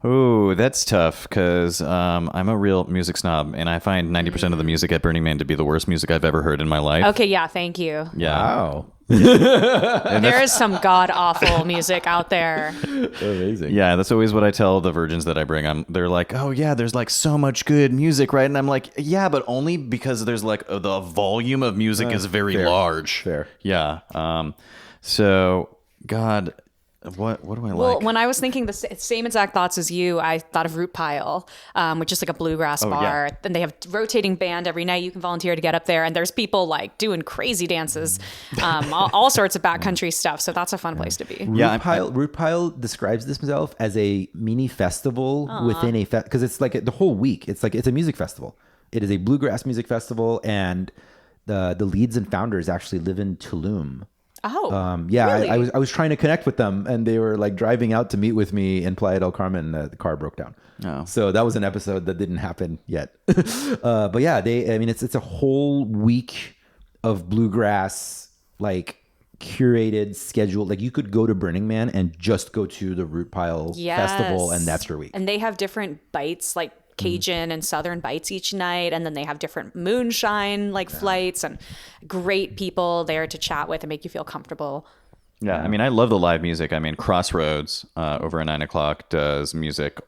Oh, that's tough because I'm a real music snob, and I find 90% of the music at Burning Man to be the worst music I've ever heard in my life. Okay, yeah, thank you. Yeah. Wow. There is some god awful music out there. Amazing. Yeah, that's always what I tell the virgins that I bring. They're like, oh yeah, there's like so much good music, right? And I'm like, yeah, but only because there's like the volume of music is very large. Fair. Yeah. So, God, what do I Well, like? when I was thinking the same exact thoughts as you, I thought of Root Pile, which is like a bluegrass bar. And they have rotating band every night. You can volunteer to get up there, and there's people like doing crazy dances, all sorts of backcountry stuff. So that's a fun place to be. Yeah, Root Pile describes himself as a mini festival within a because it's like the whole week. It's like it's a music festival. It is a bluegrass music festival, and the leads and founders actually live in Tulum. Oh, yeah, really? I was trying to connect with them, and they were like driving out to meet with me in Playa del Carmen. The car broke down. Oh. So that was an episode that didn't happen yet. But yeah, it's a whole week of bluegrass, like curated schedule. Like you could go to Burning Man and just go to the Root Pile Festival, and that's your week. And they have different bites, like Cajun and Southern bites each night, and then they have different moonshine flights, and great people there to chat with and make you feel comfortable. Yeah, I mean, I love the live music. I mean, Crossroads over at 9 o'clock does music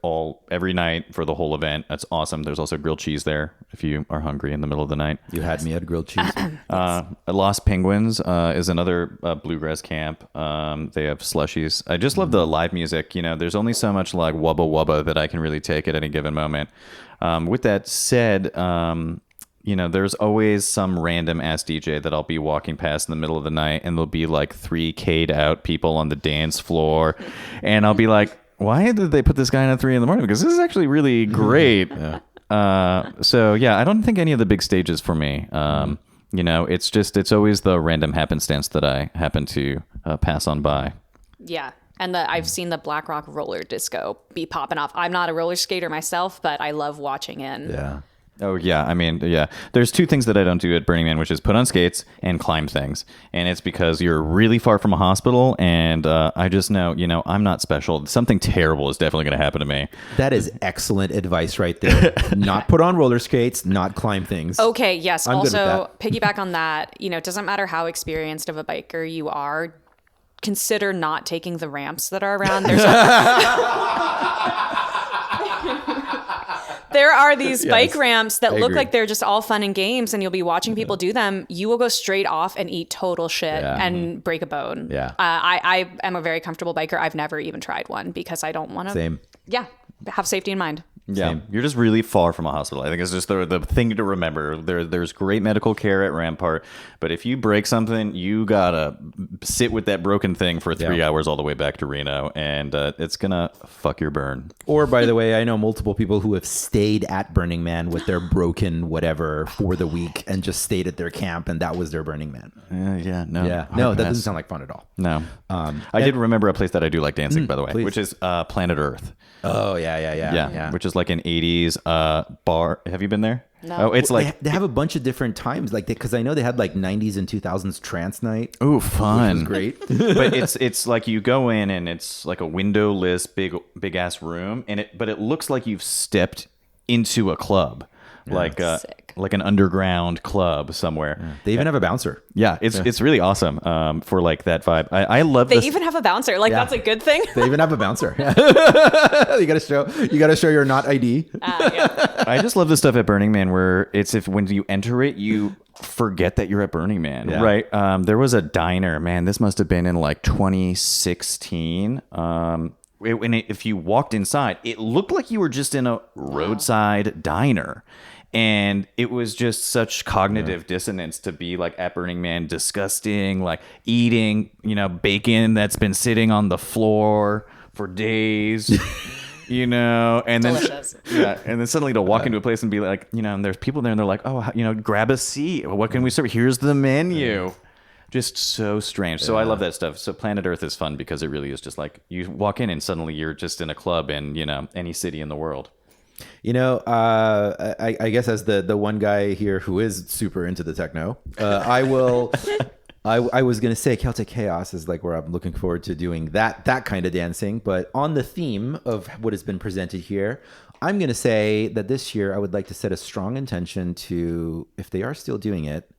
every night for the whole event. That's awesome. There's also grilled cheese there if you are hungry in the middle of the night. You had me at grilled cheese. Lost Penguins is another bluegrass camp. They have slushies. I just love the live music. You know, there's only so much like wubba wubba that I can really take at any given moment. With that said, you know, there's always some random ass DJ that I'll be walking past in the middle of the night, and there'll be like 3 K'd out people on the dance floor, and I'll be like, why did they put this guy in at 3 a.m? Because this is actually really great. So yeah, I don't think any of the big stages for me. You know, it's always the random happenstance that I happen to pass on by. Yeah. And I've seen the Black Rock roller disco be popping off. I'm not a roller skater myself, but I love watching it. Yeah. Oh, yeah. I mean, yeah. There's 2 things that I don't do at Burning Man, which is put on skates and climb things. And it's because you're really far from a hospital, and I just know, you know, I'm not special. Something terrible is definitely going to happen to me. That is excellent advice right there. Not put on roller skates, not climb things. Okay, yes. I'm good Also, with piggyback on that, you know, it doesn't matter how experienced of a biker you are, consider not taking the ramps that are around. There are these bike ramps that look like they're just all fun and games, and you'll be watching people do them. You will go straight off and eat total shit and break a bone. Yeah. I am a very comfortable biker. I've never even tried one because I don't want to. Same. Yeah. Have safety in mind. Yeah, you're just really far from a hospital. I think it's just the thing to remember. There's great medical care at Rampart, but if you break something, you gotta sit with that broken thing for 3 hours all the way back to Reno, and it's gonna fuck your burn. Or, by the way, I know multiple people who have stayed at Burning Man with their broken whatever for the week and just stayed at their camp, and that was their Burning Man. No, that doesn't sound like fun at all. No. I did remember a place that I do like dancing, by the way, which is Planet Earth. Oh, yeah. Which is like an 80s bar. Have you been there? No. Oh, it's like they have a bunch of different times, like because I know they had like 90s and 2000s trance night. Ooh, fun. Great. But it's like you go in and it's like a windowless big ass room, but it looks like you've stepped into a club. Like an underground club somewhere. Yeah. They even have a bouncer. Yeah, it's really awesome for like that vibe. I love. They even have a bouncer. Like that's a good thing. They even have a bouncer. You gotta show your not ID. I just love this stuff at Burning Man where when you enter it, you forget that you're at Burning Man, right? There was a diner. Man, this must have been in like 2016. If you walked inside, it looked like you were just in a roadside diner. And it was just such cognitive dissonance to be like at Burning Man, disgusting, like eating, you know, bacon that's been sitting on the floor for days, you know, and Delicious. And then suddenly to walk into a place and be like, you know, and there's people there and they're like, oh, you know, grab a seat. What can we serve? Here's the menu. Just so strange. So I love that stuff. So Planet Earth is fun because it really is just like you walk in and suddenly you're just in a club in, you know, any city in the world. You know, I guess as the one guy here who is super into the techno, I was going to say Celtic Chaos is like where I'm looking forward to doing that kind of dancing. But on the theme of what has been presented here, I'm going to say that this year I would like to set a strong intention to, if they are still doing it,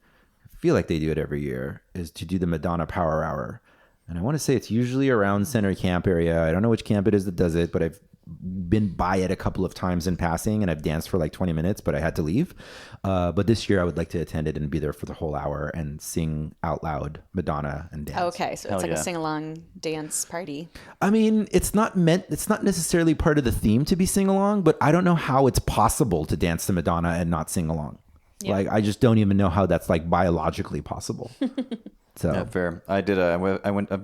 I feel like they do it every year, is to do the Madonna Power Hour. And I want to say it's usually around Center Camp area. I don't know which camp it is that does it, but I've been by it a couple of times in passing and I've danced for like 20 minutes, but I had to leave. But this year I would like to attend it and be there for the whole hour and sing out loud Madonna and dance. Okay, so it's like a sing-along dance party. I mean, it's not necessarily part of the theme to be sing-along, but I don't know how it's possible to dance to Madonna and not sing along. Yeah. Like, I just don't even know how that's like biologically possible. So yeah, fair. I've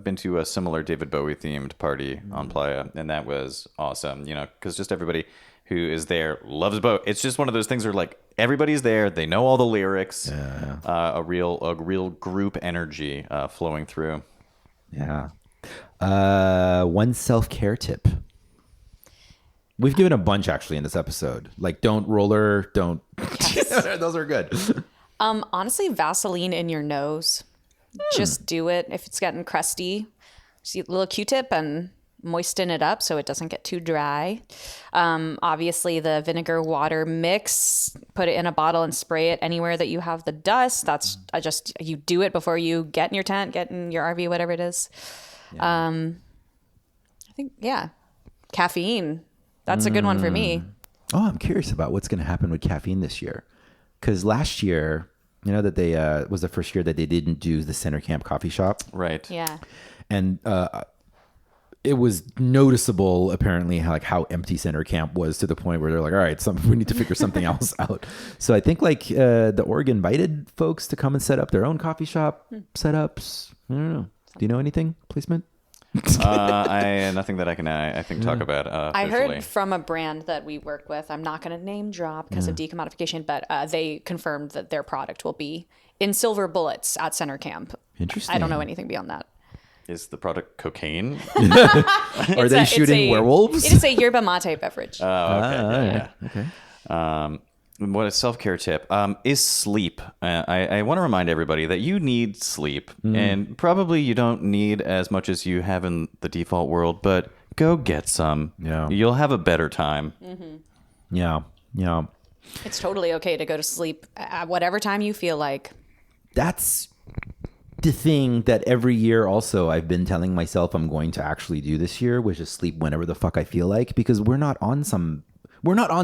been to a similar David Bowie themed party on Playa, and that was awesome. You know, because just everybody who is there loves Bowie. It's just one of those things where like everybody's there, they know all the lyrics. A real group energy flowing through. Yeah. One self-care tip. We've given a bunch actually in this episode. Like, don't roller, don't. Yes. Those are good. Honestly, Vaseline in your nose. Just do it. If it's getting crusty, just a little Q-tip and moisten it up so it doesn't get too dry. Obviously, the vinegar water mix, put it in a bottle and spray it anywhere that you have the dust. That's you do it before you get in your tent, get in your RV, whatever it is. I think, caffeine. That's a good one for me. Oh, I'm curious about what's going to happen with caffeine this year. Because last year, you know that they was the first year that they didn't do the Center Camp coffee shop. Right. Yeah. And it was noticeable, apparently, how empty Center Camp was, to the point where they're like, all right, we need to figure something else out. So I think the org invited folks to come and set up their own coffee shop setups. I don't know. Do you know anything? Placement? Nothing that I can, I think, talk about. I visually. heard from a brand that we work with, I'm not going to name drop because of decommodification, but they confirmed that their product will be in silver bullets at Center Camp. Interesting. I don't know anything beyond that. Is the product cocaine? Are they shooting werewolves? It is a yerba mate beverage. Oh, okay. Okay. What a self-care tip is sleep. I want to remind everybody that you need sleep, and probably you don't need as much as you have in the default world, but go get some. Yeah. You'll have a better time. Yeah. It's totally okay to go to sleep at whatever time you feel like. That's the thing that every year also I've been telling myself I'm going to actually do this year, which is sleep whenever the fuck I feel like, because we're not on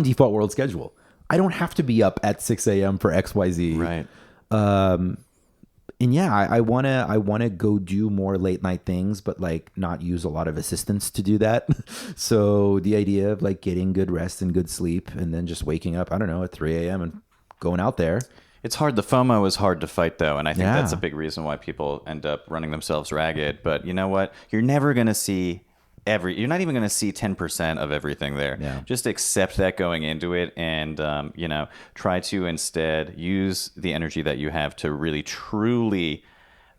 default world schedule. I don't have to be up at 6 a.m. for XYZ. Right. And yeah, I wanna go do more late night things, but not use a lot of assistance to do that. So the idea of getting good rest and good sleep, and then just waking up, I don't know, at 3 a.m. and going out there. It's hard. The FOMO is hard to fight, though, and I think that's a big reason why people end up running themselves ragged. But you know what? You're never going to see you're not even going to see 10% of everything there. Yeah. Just accept that going into it, and try to instead use the energy that you have to really truly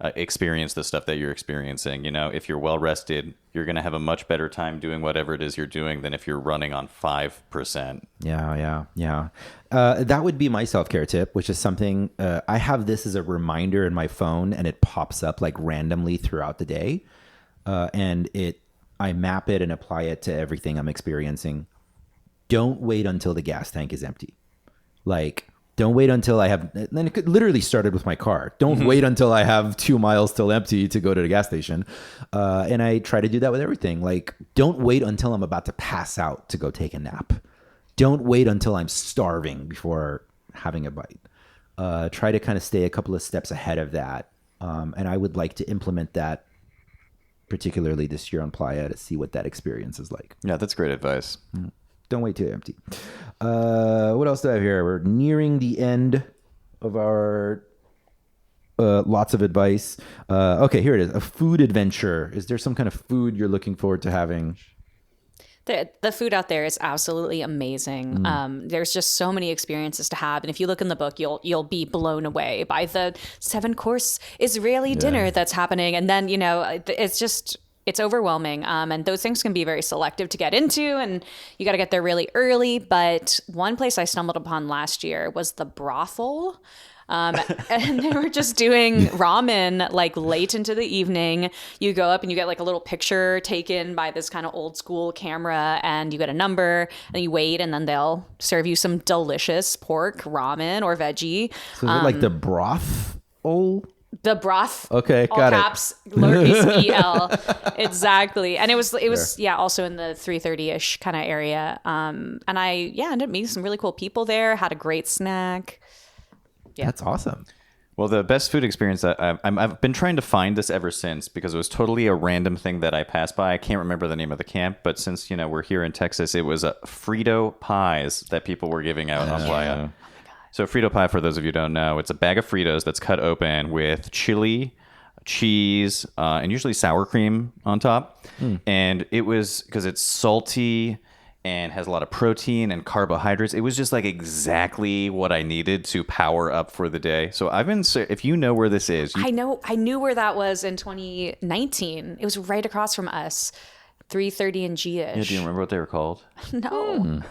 experience the stuff that you're experiencing. If you're well rested, you're going to have a much better time doing whatever it is you're doing than if you're running on 5%. Yeah. That would be my self-care tip, which is something I have this as a reminder in my phone, and it pops up randomly throughout the day. And I map it and apply it to everything I'm experiencing. Don't wait until the gas tank is empty. Don't wait until I have, then it literally started with my car. Don't wait until I have 2 miles till empty to go to the gas station. And I try to do that with everything. Don't wait until I'm about to pass out to go take a nap. Don't wait until I'm starving before having a bite. Try to kind of stay a couple of steps ahead of that. And I would like to implement that particularly this year on Playa, to see what that experience is like. Yeah, that's great advice. Don't wait too empty. What else do I have here? We're nearing the end of our lots of advice. Okay, here it is. A food adventure. Is there some kind of food you're looking forward to having? The food out there is absolutely amazing. There's just so many experiences to have, and if you look in the book, you'll be blown away by the 7-course Israeli dinner that's happening, and then it's overwhelming. And those things can be very selective to get into, and you got to get there really early. But one place I stumbled upon last year was the brothel. And they were just doing ramen late into the evening. You go up and you get a little picture taken by this kind of old school camera, and you get a number, and you wait, and then they'll serve you some delicious pork ramen or veggie. So is it the broth? The broth. Okay, all got caps, it. Lowercase EL. Exactly. And it was also in the 3:30ish kind of area. And I ended up meeting some really cool people there. Had a great snack. Yeah. That's awesome. Well, the best food experience that I've been trying to find this ever since, because it was totally a random thing that I passed by. I can't remember the name of the camp, but since we're here in Texas, it was Frito pies that people were giving out on Playa. So Frito pie, for those of you who don't know, it's a bag of Fritos that's cut open with chili, cheese, and usually sour cream on top. And it was, because it's salty and has a lot of protein and carbohydrates, it was just exactly what I needed to power up for the day. So if you know where this is. I knew where that was in 2019. It was right across from us, 3:30 and G-ish. Yeah, do you remember what they were called? No,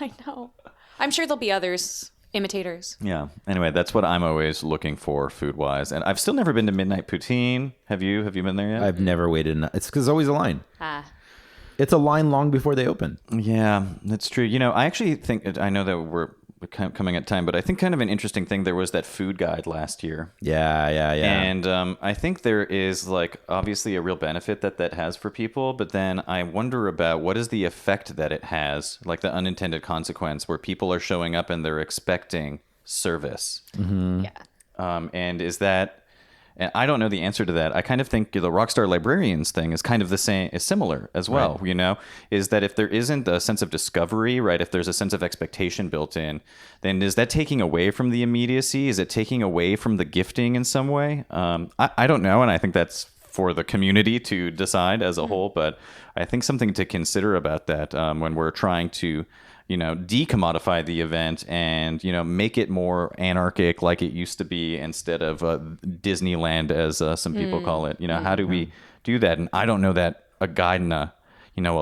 I know. I'm sure there'll be others. Imitators. Yeah. Anyway, that's what I'm always looking for food-wise. And I've still never been to Midnight Poutine. Have you? Have you been there yet? I've never waited. It's because there's always a line. It's a line long before they open. Yeah, that's true. I actually think, I know that we're coming at time, but I think kind of an interesting thing, there was that food guide last year. Yeah. And I think there is like obviously a real benefit that has for people, but then I wonder about what is the effect that it has, like the unintended consequence where people are showing up and they're expecting service. Yeah. And is that, and I don't know the answer to that. I kind of think the Rockstar Librarians thing is kind of the same, is similar as well, Right. Is that if there isn't a sense of discovery, right, if there's a sense of expectation built in, then is that taking away from the immediacy? Is it taking away from the gifting in some way? I don't know, and I think that's for the community to decide as a whole, but I think something to consider about that when we're trying to decommodify the event and, make it more anarchic like it used to be instead of Disneyland, as some people call it. How do we do that? And I don't know that a guide and a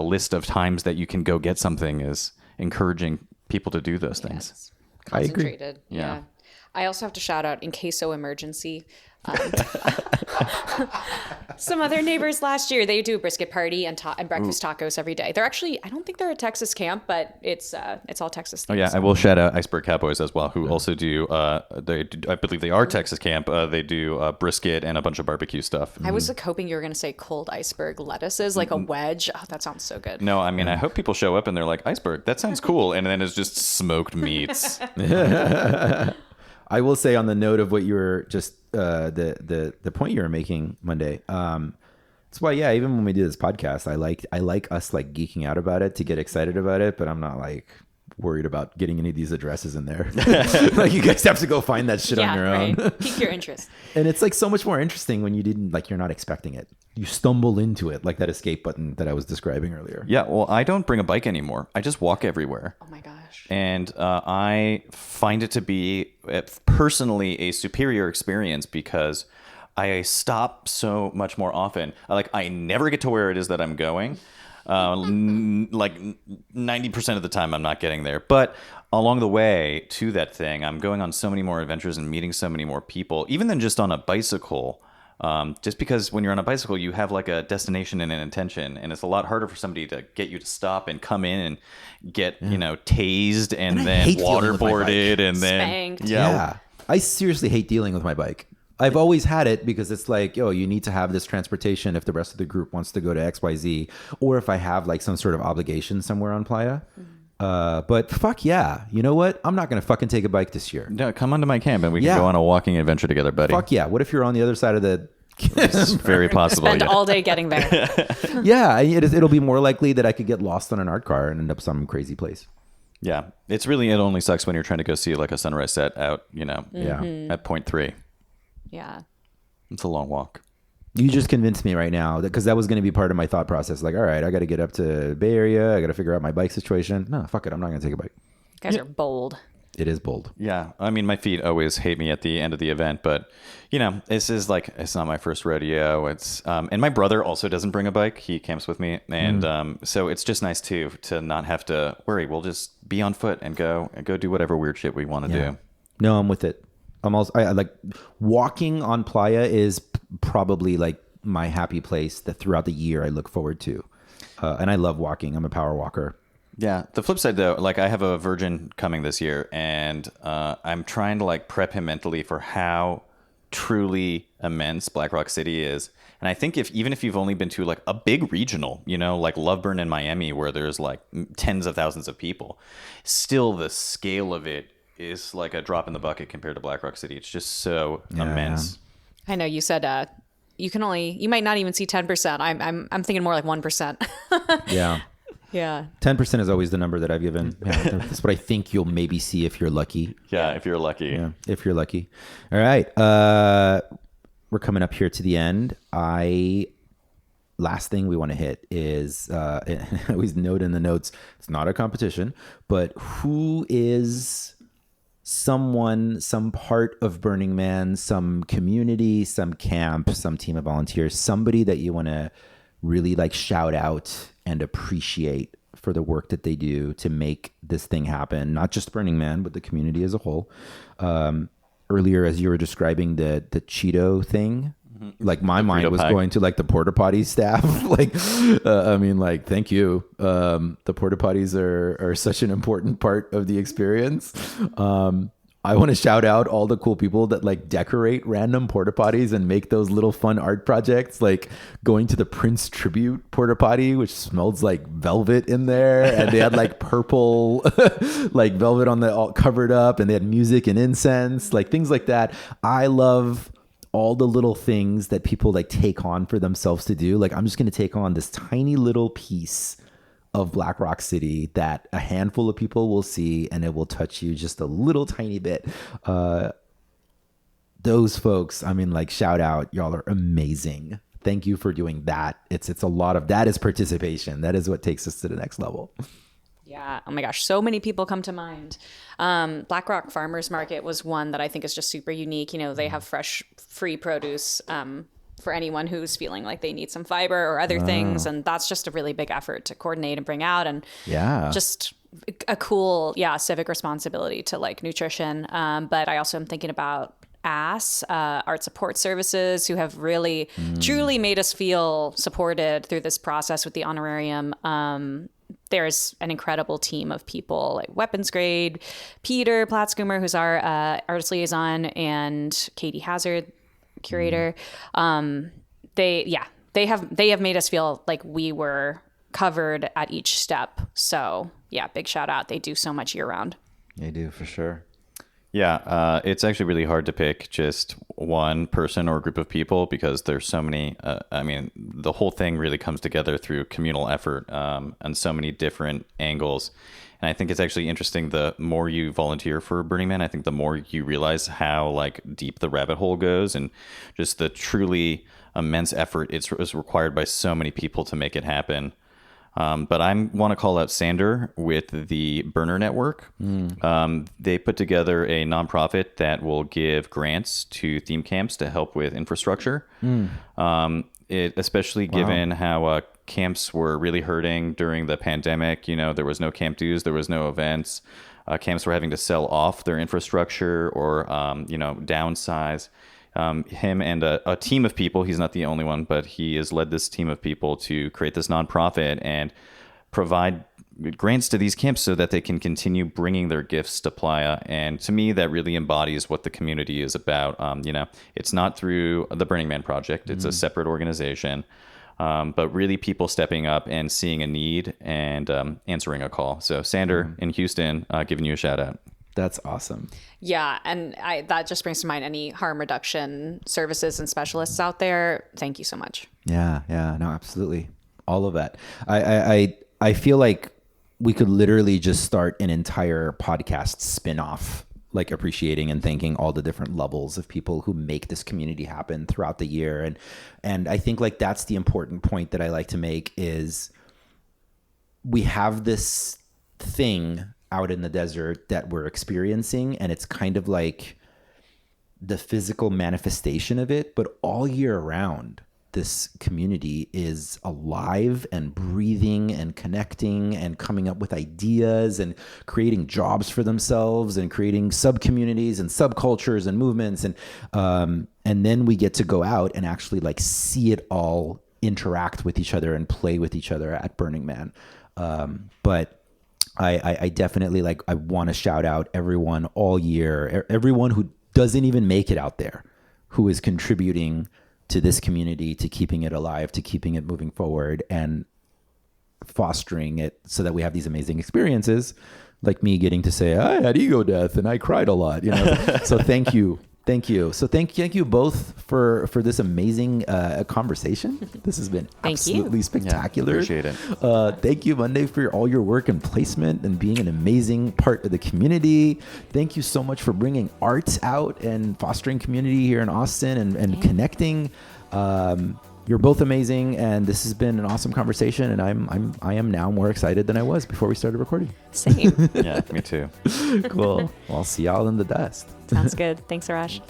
list of times that you can go get something is encouraging people to do those things. Yes. I agree. Concentrated. Yeah. I also have to shout out in queso emergency. Some other neighbors last year, they do a brisket party and breakfast tacos every day. They're actually, I don't think they're a Texas camp, but it's all Texas Oh themed. yeah, I will shout out Iceberg Cowboys as well, who also do. I believe they are Texas camp. They do brisket and a bunch of barbecue stuff. I was like hoping you were going to say cold iceberg lettuces, like a wedge. Oh, that sounds so good. No, I mean I hope people show up and they're like, iceberg, that sounds cool, and then it's just smoked meats. I will say on the note of what you were just the point you were making Monday. That's why, yeah, even when we do this podcast, I like us like geeking out about it to get excited about it, but I'm not like worried about getting any of these addresses in there. Like you guys have to go find that shit on your own. Pique your interest. And it's like so much more interesting when you didn't like you're not expecting it. You stumble into it, like that escape button that I was describing earlier. Yeah, well, I don't bring a bike anymore. I just walk everywhere. Oh my gosh. And I find it to be personally a superior experience because I stop so much more often. I never get to where it is that I'm going. Like 90% of the time I'm not getting there. But along the way to that thing, I'm going on so many more adventures and meeting so many more people, even than just on a bicycle. Just because when you're on a bicycle, you have like a destination and an intention, and it's a lot harder for somebody to get you to stop and come in and get, tased and I then hate dealing with my waterboarded bike. and then Spanked. Yeah. I seriously hate dealing with my bike. I've always had it because it's like, you need to have this transportation if the rest of the group wants to go to XYZ, or if I have like some sort of obligation somewhere on Playa. But fuck yeah. You know what? I'm not going to fucking take a bike this year. No, come onto my camp and we can Yeah. go on a walking adventure together, buddy. Fuck yeah. What if you're on the other side of the... It's very possible. Spend Yeah. all day getting there. Yeah, it'll be more likely that I could get lost on an art car and end up some crazy place. Yeah. It only sucks when you're trying to go see like a sunrise set out, Yeah. at point 3. Yeah. It's a long walk. You just convinced me right now because that was going to be part of my thought process. Like, all right, I got to get up to Bay Area. I got to figure out my bike situation. No, fuck it. I'm not going to take a bike. You guys are bold. It is bold. Yeah. I mean, my feet always hate me at the end of the event, but this is like, it's not my first rodeo. It's, and my brother also doesn't bring a bike. He camps with me. And, so it's just nice too, to not have to worry. We'll just be on foot and go do whatever weird shit we want to do. No, I'm with it. I'm also, I like walking on Playa is probably like my happy place that throughout the year I look forward to. And I love walking. I'm a power walker. Yeah. The flip side though, like I have a virgin coming this year and I'm trying to like prep him mentally for how truly immense Black Rock City is. And I think even if you've only been to like a big regional, like Loveburn in Miami, where there's like tens of thousands of people, still the scale of it is like a drop in the bucket compared to Black Rock City. It's just so immense. I know you said you might not even see 10%. I'm thinking more like 1%. Yeah. Yeah. 10% is always the number that I've given. Yeah, that's what I think you'll maybe see if you're lucky. Yeah, if you're lucky. Yeah, if you're lucky. All right. We're coming up here to the end. Last thing we want to hit is, I always note in the notes, it's not a competition, but who is someone, some part of Burning Man, some community, some camp, some team of volunteers, somebody that you want to really like shout out and appreciate for the work that they do to make this thing happen, not just Burning Man, but the community as a whole. Earlier, as you were describing the Cheeto thing, Like my mind was going to like the porta potty staff. Like, I mean, like, thank you. The porta potties are such an important part of the experience. I want to shout out all the cool people that like decorate random porta potties and make those little fun art projects, like going to the Prince tribute porta potty, which smells like velvet in there. And they had like purple, like velvet on the all covered up, and they had music and incense, like things like that. I love all the little things that people like take on for themselves to do. Like, I'm just going to take on this tiny little piece of Black Rock City that a handful of people will see, and it will touch you just a little tiny bit. Those folks, I mean, like, shout out, y'all are amazing. Thank you for doing that. It's a lot of that is participation. That is what takes us to the next level. Yeah. Oh my gosh. So many people come to mind. Black Rock Farmers Market was one that I think is just super unique. You know, they have fresh, free produce for anyone who's feeling like they need some fiber or other things. And that's just a really big effort to coordinate and bring out. And just a cool, civic responsibility to like nutrition. But I also am thinking about Art Support Services, who have really truly made us feel supported through this process with the honorarium. There's an incredible team of people like Weapons Grade, Peter Platzkumer, who's our artist liaison, and Katie Hazard, curator. They have made us feel like we were covered at each step. So yeah, big shout out. They do so much year round. They do, for sure. Yeah, it's actually really hard to pick just one person or group of people because there's so many. I mean, the whole thing really comes together through communal effort and so many different angles. And I think it's actually interesting. The more you volunteer for Burning Man, I think the more you realize how like deep the rabbit hole goes, and just the truly immense effort it's required by so many people to make it happen. But I want to call out Sander with the Burner Network. They put together a nonprofit that will give grants to theme camps to help with infrastructure. Especially given how camps were really hurting during the pandemic. You know, there was no camp dues, there was no events. Camps were having to sell off their infrastructure or, downsize. Him and a team of people, he's not the only one, but he has led this team of people to create this nonprofit and provide grants to these camps so that they can continue bringing their gifts to Playa. And to me, that really embodies what the community is about. It's not through the Burning Man Project. It's a separate organization, but really people stepping up and seeing a need and answering a call. So Sander in Houston, giving you a shout out. That's awesome. Yeah, and that just brings to mind any harm reduction services and specialists out there. Thank you so much. Yeah, no, absolutely. All of that. I feel like we could literally just start an entire podcast spin-off, like appreciating and thanking all the different levels of people who make this community happen throughout the year. And I think like that's the important point that I like to make is we have this thing out in the desert that we're experiencing, and it's kind of like the physical manifestation of it, but all year round this community is alive and breathing and connecting and coming up with ideas and creating jobs for themselves and creating sub-communities and subcultures and movements, and then we get to go out and actually like see it all interact with each other and play with each other at Burning Man. But I definitely I want to shout out everyone all year, everyone who doesn't even make it out there, who is contributing to this community, to keeping it alive, to keeping it moving forward and fostering it so that we have these amazing experiences, like me getting to say, I had ego death and I cried a lot, So thank you. Thank you. So thank you both for this amazing conversation. This has been absolutely spectacular. Yeah, appreciate it. Thank you, Monday, for all your work and placement and being an amazing part of the community. Thank you so much for bringing arts out and fostering community here in Austin and connecting. You're both amazing, and this has been an awesome conversation. And I am now more excited than I was before we started recording. Same. Yeah, me too. Cool. Well, I'll see y'all in the dust. Sounds good. Thanks, Arash.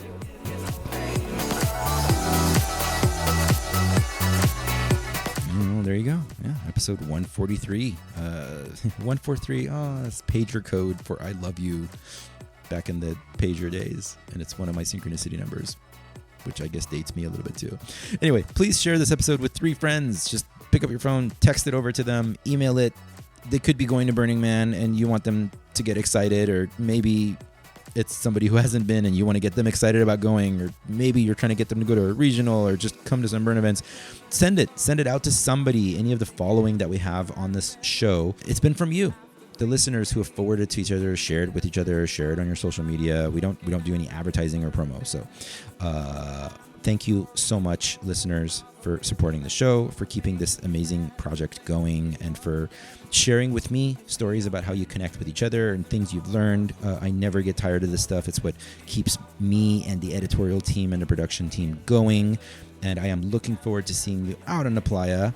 There you go. Yeah, episode 143. 143. Oh, that's pager code for I love you back in the pager days, and it's one of my synchronicity numbers. which I guess dates me a little bit too. Anyway, please share this episode with 3 friends. Just pick up your phone, text it over to them, email it. They could be going to Burning Man and you want them to get excited, or maybe it's somebody who hasn't been and you want to get them excited about going, or maybe you're trying to get them to go to a regional or just come to some burn events. Send it out to somebody. Any of the following that we have on this show, it's been from you, the listeners who have forwarded to each other, shared with each other, shared on your social media. We don't do any advertising or promo. So thank you so much, listeners, for supporting the show, for keeping this amazing project going, and for sharing with me stories about how you connect with each other and things you've learned. I never get tired of this stuff. It's what keeps me and the editorial team and the production team going. And I am looking forward to seeing you out on the playa.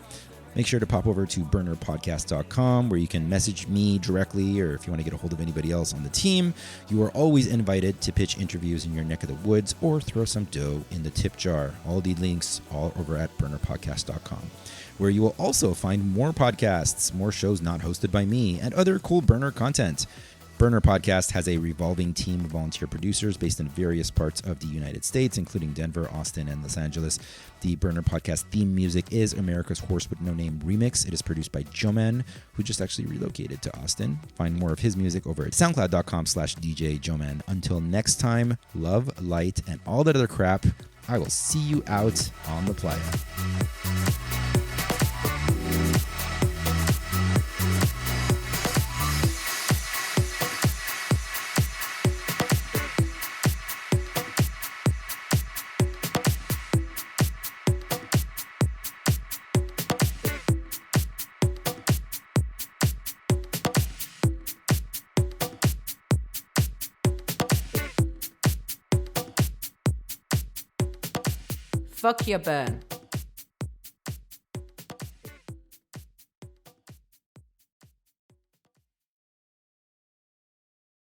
Make sure to pop over to burnerpodcast.com, where you can message me directly, or if you want to get a hold of anybody else on the team. You are always invited to pitch interviews in your neck of the woods or throw some dough in the tip jar. All the links all over at burnerpodcast.com, where you will also find more podcasts, more shows not hosted by me, and other cool Burner content. Burner Podcast has a revolving team of volunteer producers based in various parts of the United States, including Denver, Austin, and Los Angeles. The Burner Podcast theme music is America's Horse with No Name Remix. It is produced by Joman, who just actually relocated to Austin. Find more of his music over at soundcloud.com/DJ Joman. Until next time, love, light, and all that other crap. I will see you out on the playa. Fuck your burn.